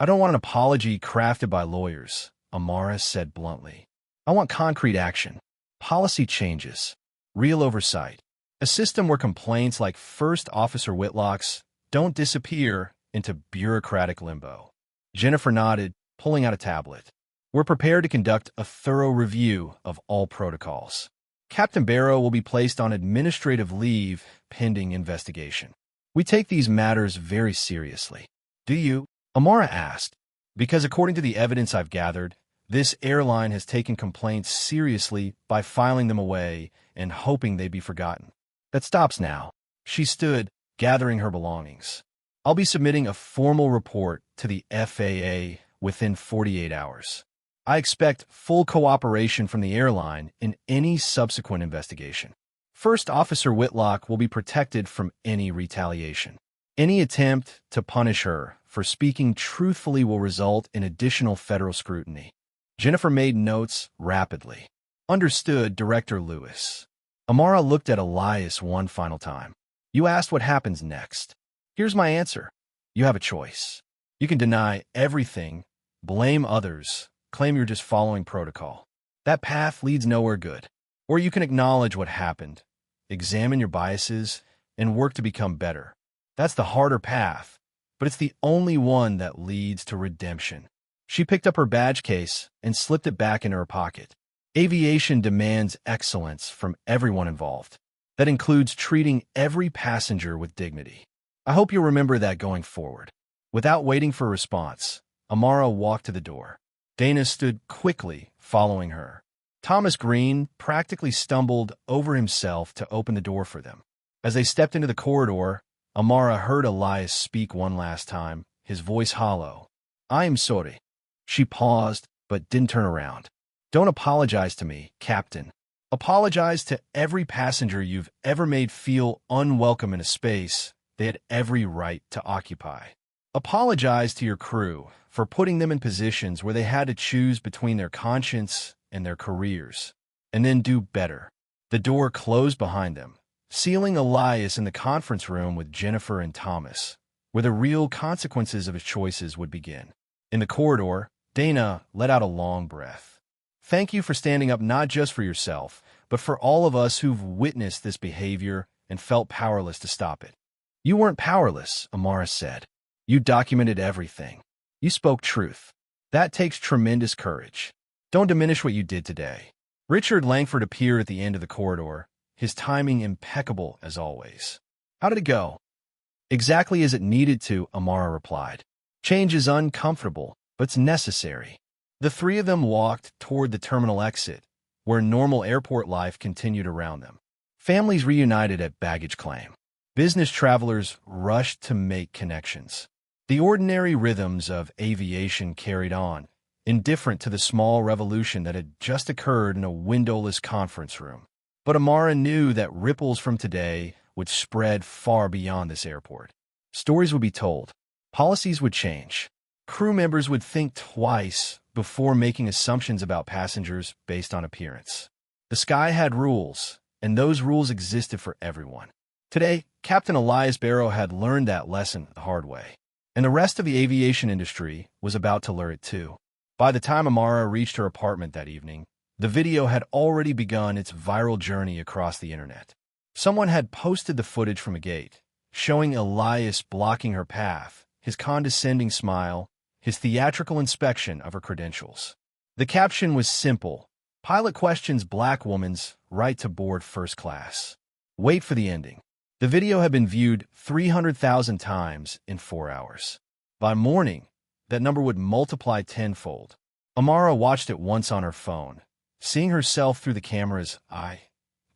I don't want an apology crafted by lawyers, Amara said bluntly. I want concrete action, policy changes, real oversight, a system where complaints like First Officer Whitlock's don't disappear into bureaucratic limbo. Jennifer nodded, pulling out a tablet. We're prepared to conduct a thorough review of all protocols. Captain Barrow will be placed on administrative leave pending investigation. We take these matters very seriously. Do you? Amara asked. Because according to the evidence I've gathered, this airline has taken complaints seriously by filing them away and hoping they'd be forgotten. That stops now. She stood, gathering her belongings. I'll be submitting a formal report to the FAA within 48 hours. I expect full cooperation from the airline in any subsequent investigation. First Officer Whitlock will be protected from any retaliation. Any attempt to punish her for speaking truthfully will result in additional federal scrutiny. Jennifer made notes rapidly. Understood, Director Lewis. Amara looked at Elias one final time. You asked what happens next. Here's my answer. You have a choice. You can deny everything, blame others, claim you're just following protocol. That path leads nowhere good. Or you can acknowledge what happened, examine your biases, and work to become better. That's the harder path, but it's the only one that leads to redemption. She picked up her badge case and slipped it back into her pocket. Aviation demands excellence from everyone involved. That includes treating every passenger with dignity. I hope you'll remember that going forward. Without waiting for a response, Amara walked to the door. Dana stood quickly, following her. Thomas Green practically stumbled over himself to open the door for them. As they stepped into the corridor, Amara heard Elias speak one last time, his voice hollow. I am sorry. She paused, but didn't turn around. Don't apologize to me, Captain. Apologize to every passenger you've ever made feel unwelcome in a space they had every right to occupy. Apologize to your crew for putting them in positions where they had to choose between their conscience and their careers. And then do better. The door closed behind them, sealing Elias in the conference room with Jennifer and Thomas, where the real consequences of his choices would begin. In the corridor, Dana let out a long breath. Thank you for standing up not just for yourself, but for all of us who've witnessed this behavior and felt powerless to stop it. You weren't powerless, Amara said. You documented everything. You spoke truth. That takes tremendous courage. Don't diminish what you did today. Richard Langford appeared at the end of the corridor, his timing impeccable as always. How did it go? Exactly as it needed to, Amara replied. Change is uncomfortable, but it's necessary. The three of them walked toward the terminal exit, where normal airport life continued around them. Families reunited at baggage claim. Business travelers rushed to make connections. The ordinary rhythms of aviation carried on, indifferent to the small revolution that had just occurred in a windowless conference room. But Amara knew that ripples from today would spread far beyond this airport. Stories would be told. Policies would change. Crew members would think twice before making assumptions about passengers based on appearance. The sky had rules, and those rules existed for everyone. Today, Captain Elias Barrow had learned that lesson the hard way, and the rest of the aviation industry was about to learn it too. By the time Amara reached her apartment that evening, the video had already begun its viral journey across the internet. Someone had posted the footage from a gate, showing Elias blocking her path, his condescending smile, his theatrical inspection of her credentials. The caption was simple. Pilot questions black woman's right to board first class. Wait for the ending. The video had been viewed 300,000 times in 4 hours. By morning, that number would multiply tenfold. Amara watched it once on her phone, seeing herself through the camera's eye.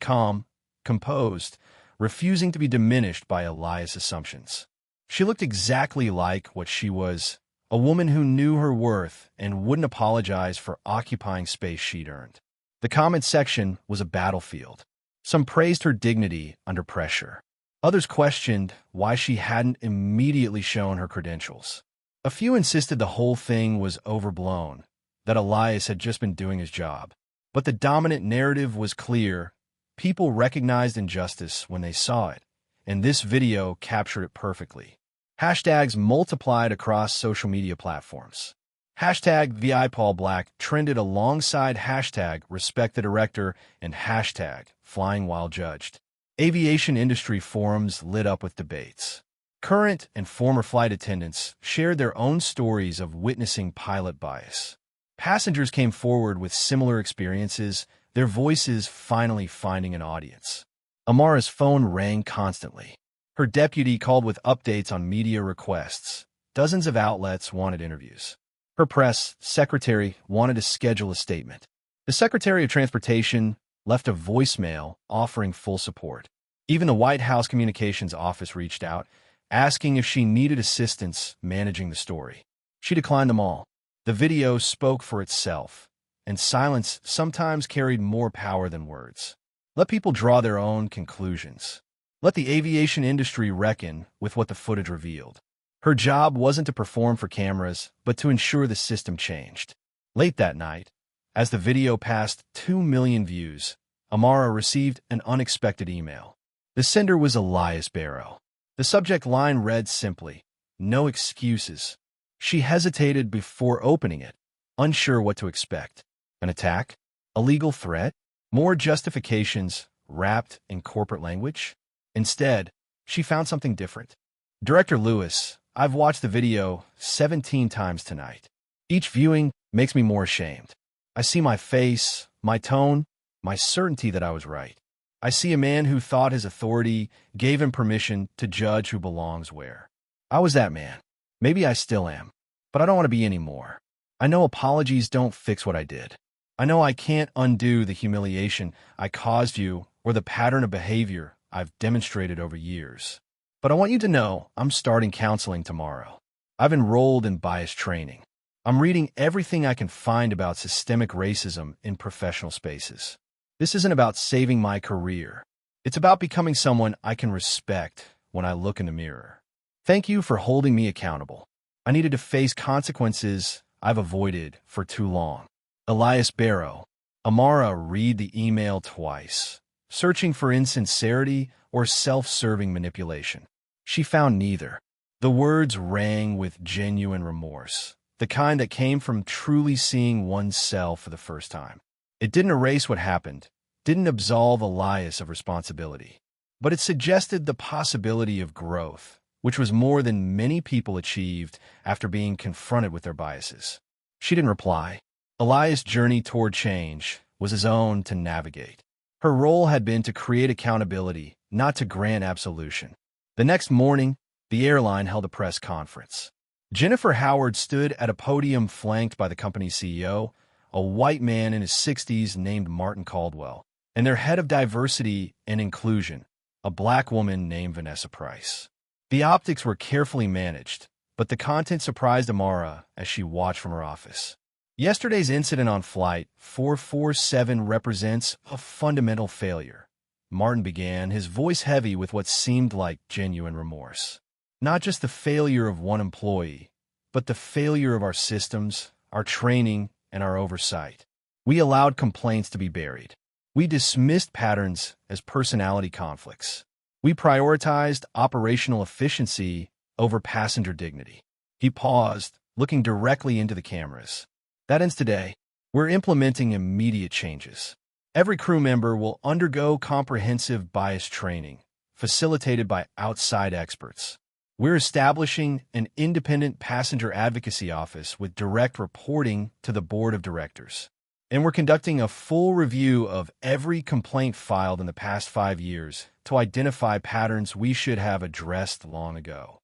Calm, composed, refusing to be diminished by Elias' assumptions. She looked exactly like what she was a woman who knew her worth and wouldn't apologize for occupying space she'd earned. The comment section was a battlefield. Some praised her dignity under pressure. Others questioned why she hadn't immediately shown her credentials. A few insisted the whole thing was overblown, that Elias had just been doing his job. But the dominant narrative was clear. People recognized injustice when they saw it, and this video captured it perfectly. Hashtags multiplied across social media platforms. Hashtag #VIPaulBlack trended alongside hashtag #RespectTheDirector and hashtag FlyingWhileJudged. Aviation industry forums lit up with debates. Current and former flight attendants shared their own stories of witnessing pilot bias. Passengers came forward with similar experiences, their voices finally finding an audience. Amara's phone rang constantly. Her deputy called with updates on media requests. Dozens of outlets wanted interviews. Her press secretary wanted to schedule a statement. The Secretary of Transportation left a voicemail offering full support. Even the White House Communications Office reached out, asking if she needed assistance managing the story. She declined them all. The video spoke for itself, and silence sometimes carried more power than words. Let people draw their own conclusions. Let the aviation industry reckon with what the footage revealed. Her job wasn't to perform for cameras, but to ensure the system changed. Late that night, as the video passed 2 million views, Amara received an unexpected email. The sender was Elias Barrow. The subject line read simply, "No excuses." She hesitated before opening it, unsure what to expect. An attack? A legal threat? More justifications wrapped in corporate language? Instead, she found something different. "Director Lewis, I've watched the video 17 times tonight. Each viewing makes me more ashamed. I see my face, my tone, my certainty that I was right. I see a man who thought his authority gave him permission to judge who belongs where. I was that man. Maybe I still am, but I don't want to be anymore. I know apologies don't fix what I did. I know I can't undo the humiliation I caused you or the pattern of behavior I've demonstrated over years. But I want you to know I'm starting counseling tomorrow. I've enrolled in bias training. I'm reading everything I can find about systemic racism in professional spaces. This isn't about saving my career. It's about becoming someone I can respect when I look in the mirror. Thank you for holding me accountable. I needed to face consequences I've avoided for too long. Elias Barrow." Amara read the email twice, searching for insincerity or self-serving manipulation. She found neither. The words rang with genuine remorse, the kind that came from truly seeing oneself for the first time. It didn't erase what happened, didn't absolve Elias of responsibility, but it suggested the possibility of growth, which was more than many people achieved after being confronted with their biases. She didn't reply. Elias' journey toward change was his own to navigate. Her role had been to create accountability, not to grant absolution. The next morning, the airline held a press conference. Jennifer Howard stood at a podium flanked by the company's CEO, a white man in his 60s named Martin Caldwell, and their head of diversity and inclusion, a black woman named Vanessa Price. The optics were carefully managed, but the content surprised Amara as she watched from her office. Yesterday's incident on Flight 447 represents a fundamental failure. Martin began, his voice heavy with what seemed like genuine remorse. Not just the failure of one employee, but the failure of our systems, our training, and our oversight. We allowed complaints to be buried. We dismissed patterns as personality conflicts. We prioritized operational efficiency over passenger dignity. He paused, looking directly into the cameras. That ends today. We're implementing immediate changes. Every crew member will undergo comprehensive bias training, facilitated by outside experts. We're establishing an independent passenger advocacy office with direct reporting to the board of directors. And we're conducting a full review of every complaint filed in the past 5 years to identify patterns we should have addressed long ago.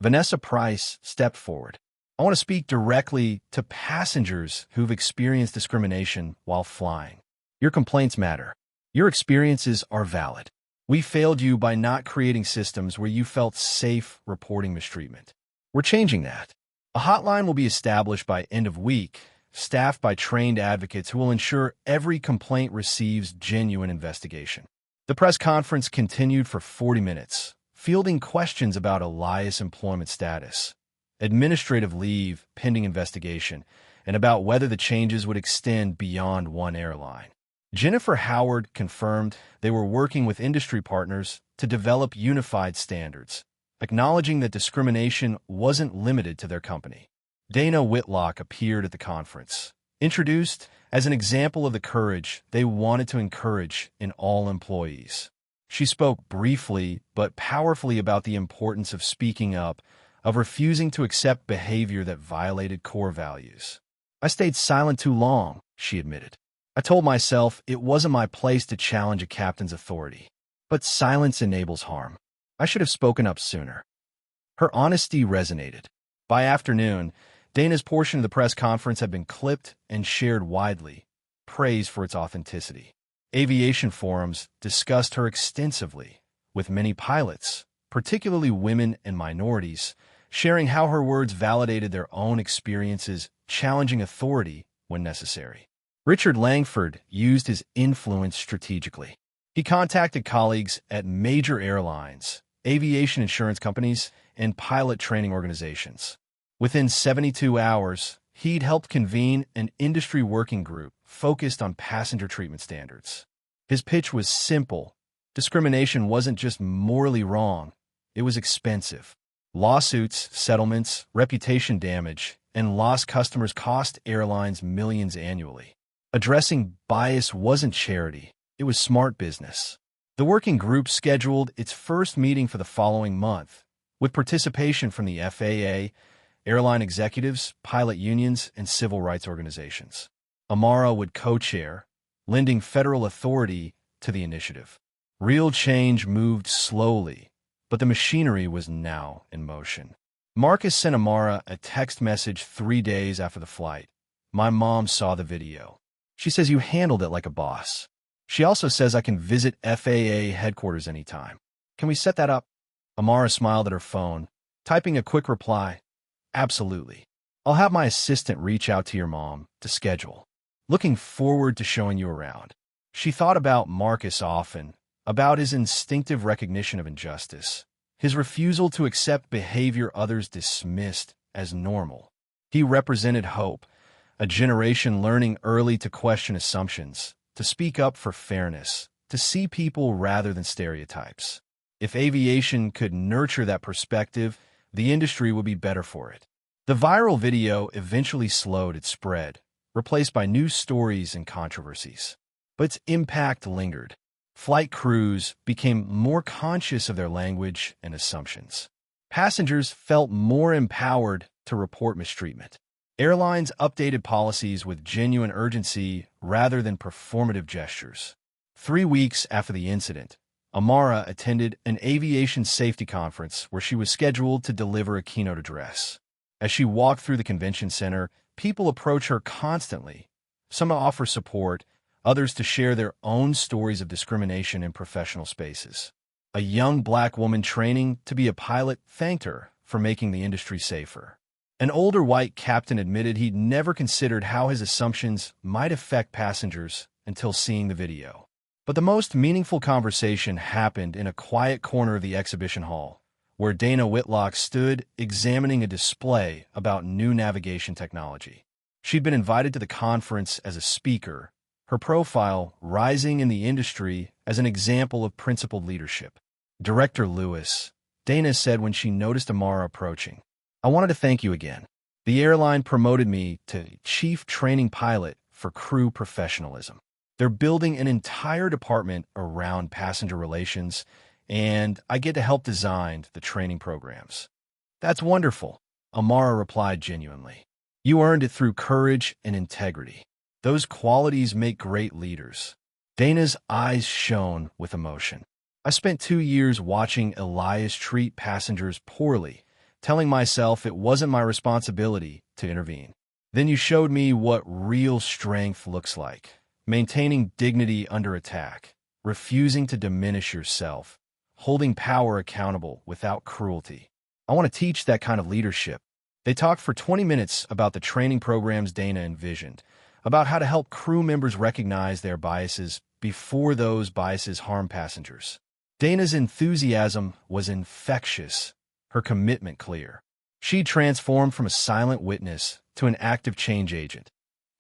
Vanessa Price stepped forward. "I want to speak directly to passengers who've experienced discrimination while flying. Your complaints matter. Your experiences are valid. We failed you by not creating systems where you felt safe reporting mistreatment. We're changing that. A hotline will be established by end of week, staffed by trained advocates who will ensure every complaint receives genuine investigation. The press conference continued for 40 minutes, fielding questions about Elias' employment status, administrative leave pending investigation, and about whether the changes would extend beyond one airline. Jennifer Howard confirmed they were working with industry partners to develop unified standards, acknowledging that discrimination wasn't limited to their company. Dana Whitlock appeared at the conference, introduced as an example of the courage they wanted to encourage in all employees. She spoke briefly but powerfully about the importance of speaking up, of refusing to accept behavior that violated core values. "I stayed silent too long," she admitted. "I told myself it wasn't my place to challenge a captain's authority. But silence enables harm. I should have spoken up sooner." Her honesty resonated. By afternoon, Dana's portion of the press conference had been clipped and shared widely, praised for its authenticity. Aviation forums discussed her extensively, with many pilots, particularly women and minorities, sharing how her words validated their own experiences, challenging authority when necessary. Richard Langford used his influence strategically. He contacted colleagues at major airlines, aviation insurance companies, and pilot training organizations. Within 72 hours, he'd helped convene an industry working group focused on passenger treatment standards. His pitch was simple. Discrimination wasn't just morally wrong, it was expensive. Lawsuits, settlements, reputation damage, and lost customers cost airlines millions annually. Addressing bias wasn't charity, it was smart business. The working group scheduled its first meeting for the following month, with participation from the FAA, airline executives, pilot unions, and civil rights organizations. Amara would co-chair, lending federal authority to the initiative. Real change moved slowly, but the machinery was now in motion. Marcus sent Amara a text message 3 days after the flight. "My mom saw the video. She says you handled it like a boss. She also says I can visit FAA headquarters anytime. Can we set that up?" Amara smiled at her phone, typing a quick reply. "Absolutely. I'll have my assistant reach out to your mom to schedule. Looking forward to showing you around." She thought about Marcus often, about his instinctive recognition of injustice, his refusal to accept behavior others dismissed as normal. He represented hope, a generation learning early to question assumptions, to speak up for fairness, to see people rather than stereotypes. If aviation could nurture that perspective, the industry would be better for it. The viral video eventually slowed its spread, replaced by news stories and controversies. But its impact lingered. Flight crews became more conscious of their language and assumptions. Passengers felt more empowered to report mistreatment. Airlines updated policies with genuine urgency rather than performative gestures. 3 weeks after the incident, Amara attended an aviation safety conference where she was scheduled to deliver a keynote address. As she walked through the convention center, people approach her constantly. Some to offer support, others to share their own stories of discrimination in professional spaces. A young black woman training to be a pilot thanked her for making the industry safer. An older white captain admitted he'd never considered how his assumptions might affect passengers until seeing the video. But the most meaningful conversation happened in a quiet corner of the exhibition hall, where Dana Whitlock stood examining a display about new navigation technology. She'd been invited to the conference as a speaker, her profile rising in the industry as an example of principled leadership. "Director Lewis," Dana said when she noticed Amara approaching, "I wanted to thank you again. The airline promoted me to chief training pilot for crew professionalism. They're building an entire department around passenger relations, and I get to help design the training programs." "That's wonderful," Amara replied genuinely. "You earned it through courage and integrity. Those qualities make great leaders." Dana's eyes shone with emotion. "I spent 2 years watching Elias treat passengers poorly, telling myself it wasn't my responsibility to intervene. Then you showed me what real strength looks like, maintaining dignity under attack, refusing to diminish yourself, holding power accountable without cruelty. I want to teach that kind of leadership." They talked for 20 minutes about the training programs Dana envisioned, about how to help crew members recognize their biases before those biases harm passengers. Dana's enthusiasm was infectious, her commitment clear. She transformed from a silent witness to an active change agent,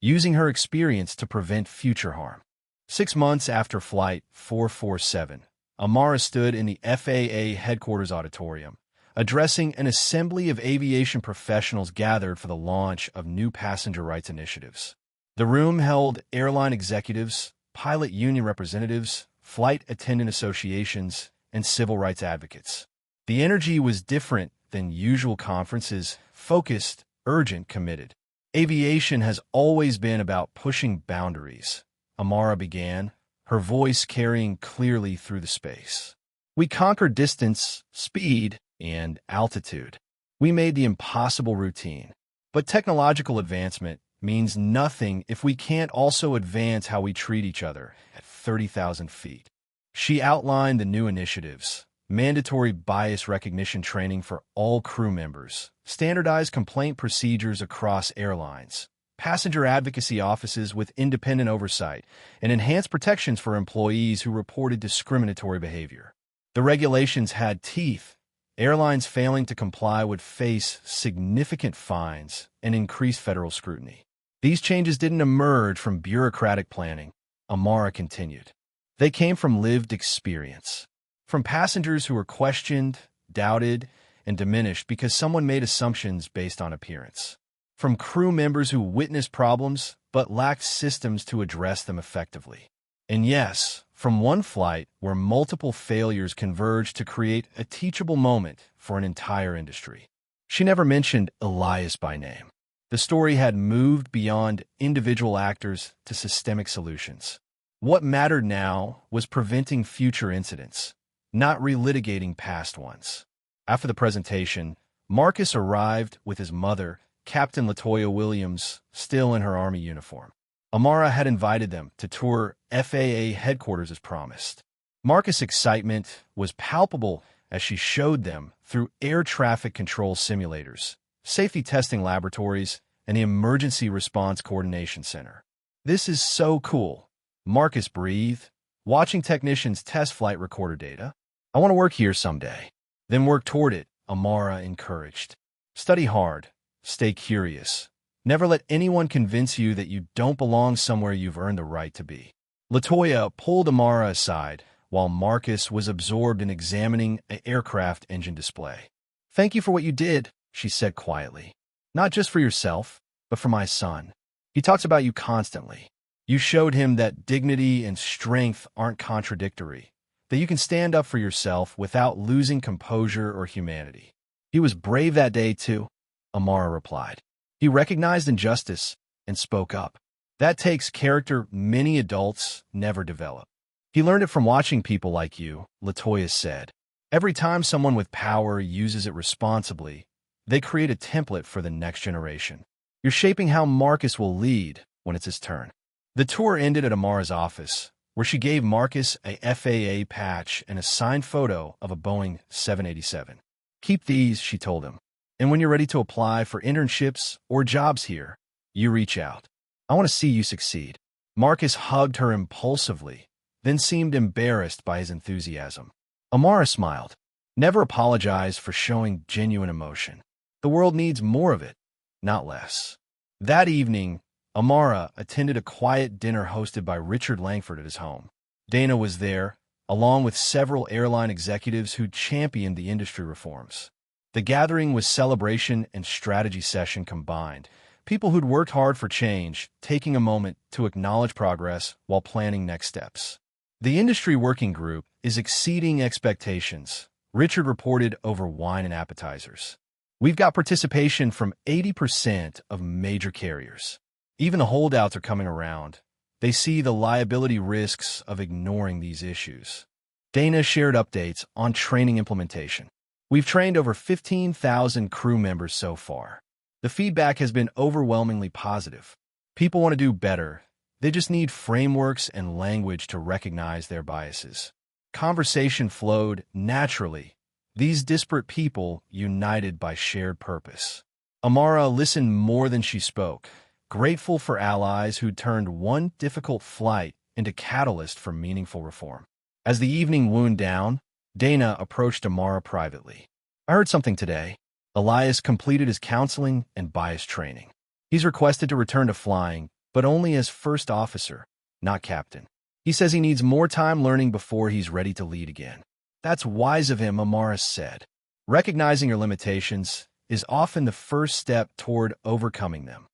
using her experience to prevent future harm. 6 months after Flight 447, Amara stood in the FAA headquarters auditorium, addressing an assembly of aviation professionals gathered for the launch of new passenger rights initiatives. The room held airline executives, pilot union representatives, flight attendant associations, and civil rights advocates. The energy was different than usual conferences, focused, urgent, committed. Aviation has always been about pushing boundaries, Amara began, her voice carrying clearly through the space. We conquered distance, speed, and altitude. We made the impossible routine. But technological advancement means nothing if we can't also advance how we treat each other at 30,000 feet. She outlined the new initiatives: mandatory bias recognition training for all crew members, standardized complaint procedures across airlines, passenger advocacy offices with independent oversight, and enhanced protections for employees who reported discriminatory behavior. The regulations had teeth. Airlines failing to comply would face significant fines and increased federal scrutiny. These changes didn't emerge from bureaucratic planning, Amara continued. They came from lived experience, from passengers who were questioned, doubted, and diminished because someone made assumptions based on appearance, from crew members who witnessed problems but lacked systems to address them effectively. And yes, from one flight where multiple failures converged to create a teachable moment for an entire industry. She never mentioned Elias by name. The story had moved beyond individual actors to systemic solutions. What mattered now was preventing future incidents, not relitigating past ones. After the presentation, Marcus arrived with his mother, Captain Latoya Williams, still in her Army uniform. Amara had invited them to tour FAA headquarters as promised. Marcus' excitement was palpable as she showed them through air traffic control simulators, safety testing laboratories, and the Emergency Response Coordination Center. "This is so cool," Marcus breathed, watching technicians test flight recorder data. "I want to work here someday." "Then work toward it," Amara encouraged. "Study hard. Stay curious. Never let anyone convince you that you don't belong somewhere you've earned the right to be." Latoya pulled Amara aside while Marcus was absorbed in examining an aircraft engine display. "Thank you for what you did," she said quietly. "Not just for yourself, but for my son. He talks about you constantly. You showed him that dignity and strength aren't contradictory, that you can stand up for yourself without losing composure or humanity." "He was brave that day, too," Amara replied. "He recognized injustice and spoke up. That takes character many adults never develop." "He learned it from watching people like you," Latoya said. "Every time someone with power uses it responsibly, they create a template for the next generation. You're shaping how Marcus will lead when it's his turn." The tour ended at Amara's office, where she gave Marcus a FAA patch and a signed photo of a Boeing 787. "Keep these," she told him. "And when you're ready to apply for internships or jobs here, you reach out. I want to see you succeed." Marcus hugged her impulsively, then seemed embarrassed by his enthusiasm. Amara smiled. "Never apologize for showing genuine emotion. The world needs more of it, not less." That evening, Amara attended a quiet dinner hosted by Richard Langford at his home. Dana was there, along with several airline executives who championed the industry reforms. The gathering was celebration and strategy session combined, people who'd worked hard for change, taking a moment to acknowledge progress while planning next steps. "The industry working group is exceeding expectations," Richard reported over wine and appetizers. "We've got participation from 80% of major carriers. Even the holdouts are coming around. They see the liability risks of ignoring these issues." Dana shared updates on training implementation. "We've trained over 15,000 crew members so far. The feedback has been overwhelmingly positive. People want to do better. They just need frameworks and language to recognize their biases." Conversation flowed naturally, these disparate people united by shared purpose. Amara listened more than she spoke, grateful for allies who'd turned one difficult flight into catalyst for meaningful reform. As the evening wound down, Dana approached Amara privately. "I heard something today. Elias completed his counseling and bias training. He's requested to return to flying, but only as first officer, not captain. He says he needs more time learning before he's ready to lead again." "That's wise of him," Amara said. "Recognizing your limitations is often the first step toward overcoming them."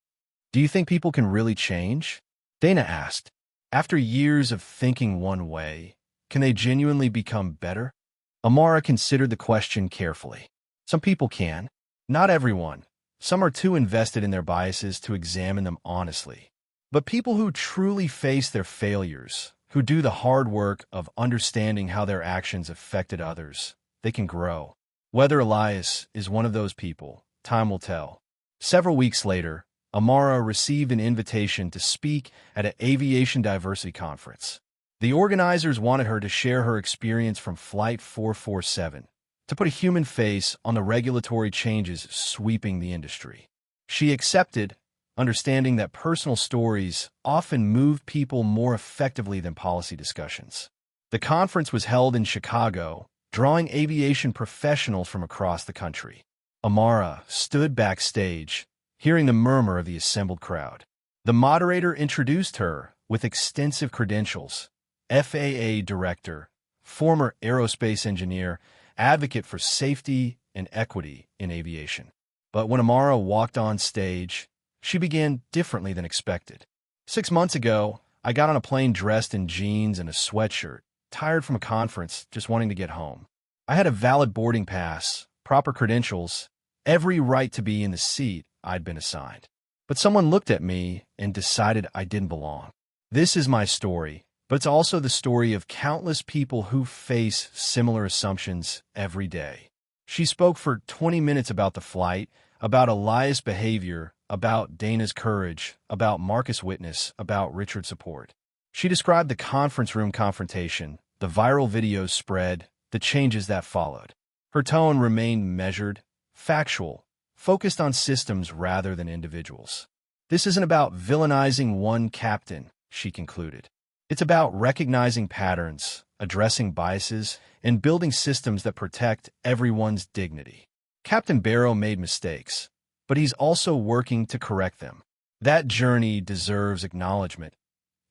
"Do you think people can really change?" Dana asked. "After years of thinking one way, can they genuinely become better?" Amara considered the question carefully. "Some people can. Not everyone. Some are too invested in their biases to examine them honestly. But people who truly face their failures, who do the hard work of understanding how their actions affected others, they can grow. Whether Elias is one of those people, time will tell." Several weeks later, Amara received an invitation to speak at an aviation diversity conference. The organizers wanted her to share her experience from Flight 447, to put a human face on the regulatory changes sweeping the industry. She accepted, understanding that personal stories often move people more effectively than policy discussions. The conference was held in Chicago, drawing aviation professionals from across the country. Amara stood backstage, hearing the murmur of the assembled crowd. The moderator introduced her with extensive credentials: FAA director, former aerospace engineer, advocate for safety and equity in aviation. But when Amara walked on stage, she began differently than expected. "6 months ago, I got on a plane dressed in jeans and a sweatshirt, tired from a conference, just wanting to get home. I had a valid boarding pass, proper credentials, every right to be in the seat I'd been assigned. But someone looked at me and decided I didn't belong. This is my story, but it's also the story of countless people who face similar assumptions every day." She spoke for 20 minutes about the flight, about Elias' behavior, about Dana's courage, about Marcus' witness, about Richard's support. She described the conference room confrontation, the viral videos spread, the changes that followed. Her tone remained measured, factual, focused on systems rather than individuals. "This isn't about villainizing one captain," she concluded. "It's about recognizing patterns, addressing biases, and building systems that protect everyone's dignity. Captain Barrow made mistakes, but he's also working to correct them. That journey deserves acknowledgement,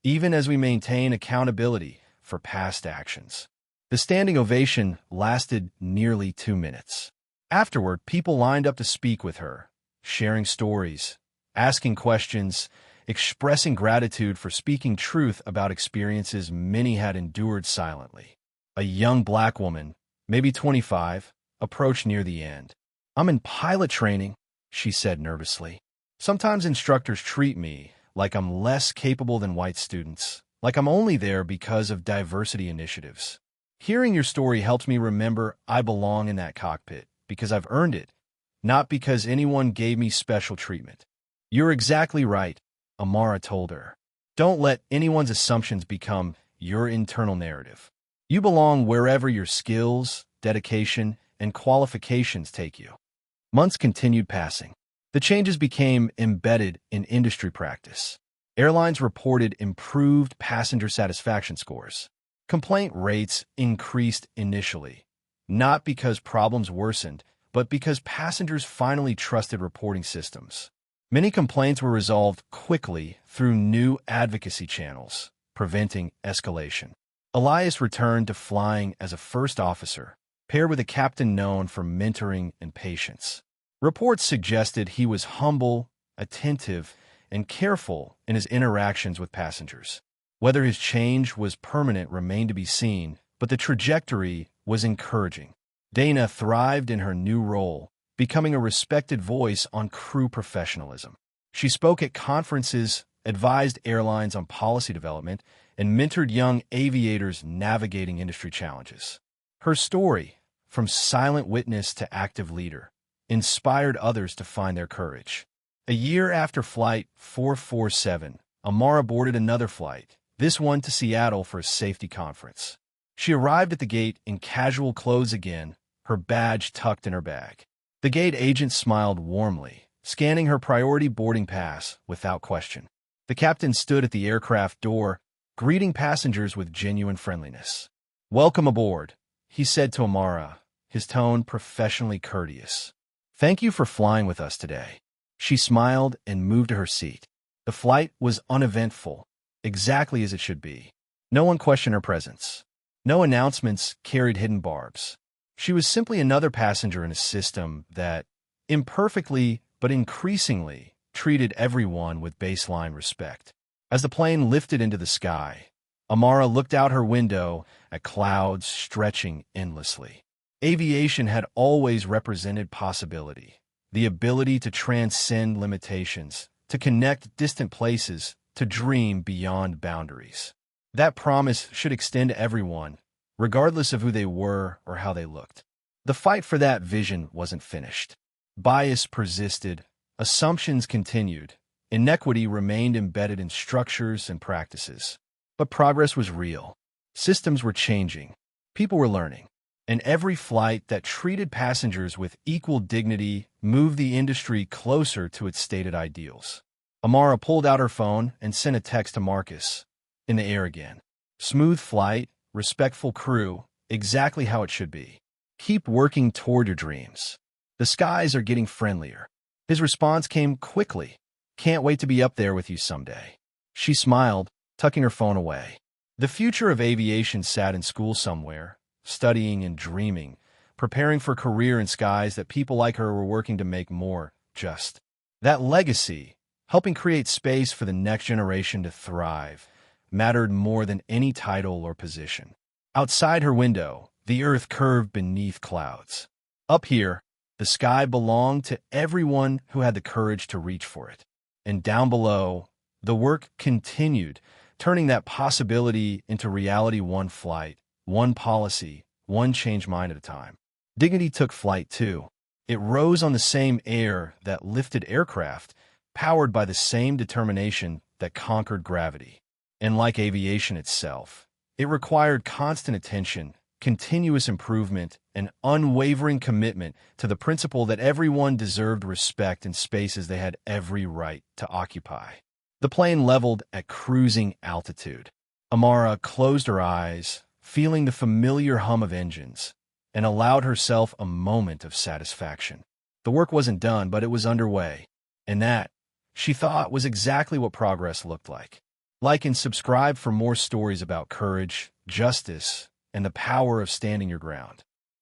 even as we maintain accountability for past actions." The standing ovation lasted nearly 2 minutes. Afterward, people lined up to speak with her, sharing stories, asking questions, expressing gratitude for speaking truth about experiences many had endured silently. A young black woman, maybe 25, approached near the end. "I'm in pilot training," she said nervously. "Sometimes instructors treat me like I'm less capable than white students, like I'm only there because of diversity initiatives. Hearing your story helps me remember I belong in that cockpit because I've earned it, not because anyone gave me special treatment." "You're exactly right," Amara told her. "Don't let anyone's assumptions become your internal narrative. You belong wherever your skills, dedication, and qualifications take you." Months continued passing. The changes became embedded in industry practice. Airlines reported improved passenger satisfaction scores. Complaint rates increased initially, not because problems worsened, but because passengers finally trusted reporting systems. Many complaints were resolved quickly through new advocacy channels, preventing escalation. Elias returned to flying as a first officer, paired with a captain known for mentoring and patience. Reports suggested he was humble, attentive, and careful in his interactions with passengers. Whether his change was permanent remained to be seen, but the trajectory was encouraging. Dana thrived in her new role, becoming a respected voice on crew professionalism. She spoke at conferences, advised airlines on policy development, and mentored young aviators navigating industry challenges. Her story, from silent witness to active leader, inspired others to find their courage. A year after Flight 447, Amara boarded another flight, this one to Seattle for a safety conference. She arrived at the gate in casual clothes again, her badge tucked in her bag. The gate agent smiled warmly, scanning her priority boarding pass without question. The captain stood at the aircraft door, greeting passengers with genuine friendliness. "Welcome aboard," he said to Amara, his tone professionally courteous. "Thank you for flying with us today." She smiled and moved to her seat. The flight was uneventful, exactly as it should be. No one questioned her presence. No announcements carried hidden barbs. She was simply another passenger in a system that, imperfectly but increasingly, treated everyone with baseline respect. As the plane lifted into the sky, Amara looked out her window at clouds stretching endlessly. Aviation had always represented possibility, the ability to transcend limitations, to connect distant places, to dream beyond boundaries. That promise should extend to everyone, regardless of who they were or how they looked. The fight for that vision wasn't finished. Bias persisted, assumptions continued, inequity remained embedded in structures and practices. But progress was real. Systems were changing. People were learning. And every flight that treated passengers with equal dignity moved the industry closer to its stated ideals. Amara pulled out her phone and sent a text to Marcus. In the air again. "Smooth flight, respectful crew, exactly how it should be. Keep working toward your dreams. The skies are getting friendlier." His response came quickly. "Can't wait to be up there with you someday." She smiled, tucking her phone away. The future of aviation sat in school somewhere, studying and dreaming, preparing for a career in skies that people like her were working to make more just. That legacy, helping create space for the next generation to thrive, mattered more than any title or position. Outside her window, the earth curved beneath clouds. Up here, the sky belonged to everyone who had the courage to reach for it. And down below, the work continued, turning that possibility into reality, one flight, one policy, one changed mind at a time. Dignity took flight too. It rose on the same air that lifted aircraft, powered by the same determination that conquered gravity. And like aviation itself, it required constant attention, continuous improvement, and unwavering commitment to the principle that everyone deserved respect in spaces they had every right to occupy. The plane leveled at cruising altitude. Amara closed her eyes, feeling the familiar hum of engines, and allowed herself a moment of satisfaction. The work wasn't done, but it was underway, and that, she thought, was exactly what progress looked like. Like and subscribe for more stories about courage, justice, and the power of standing your ground.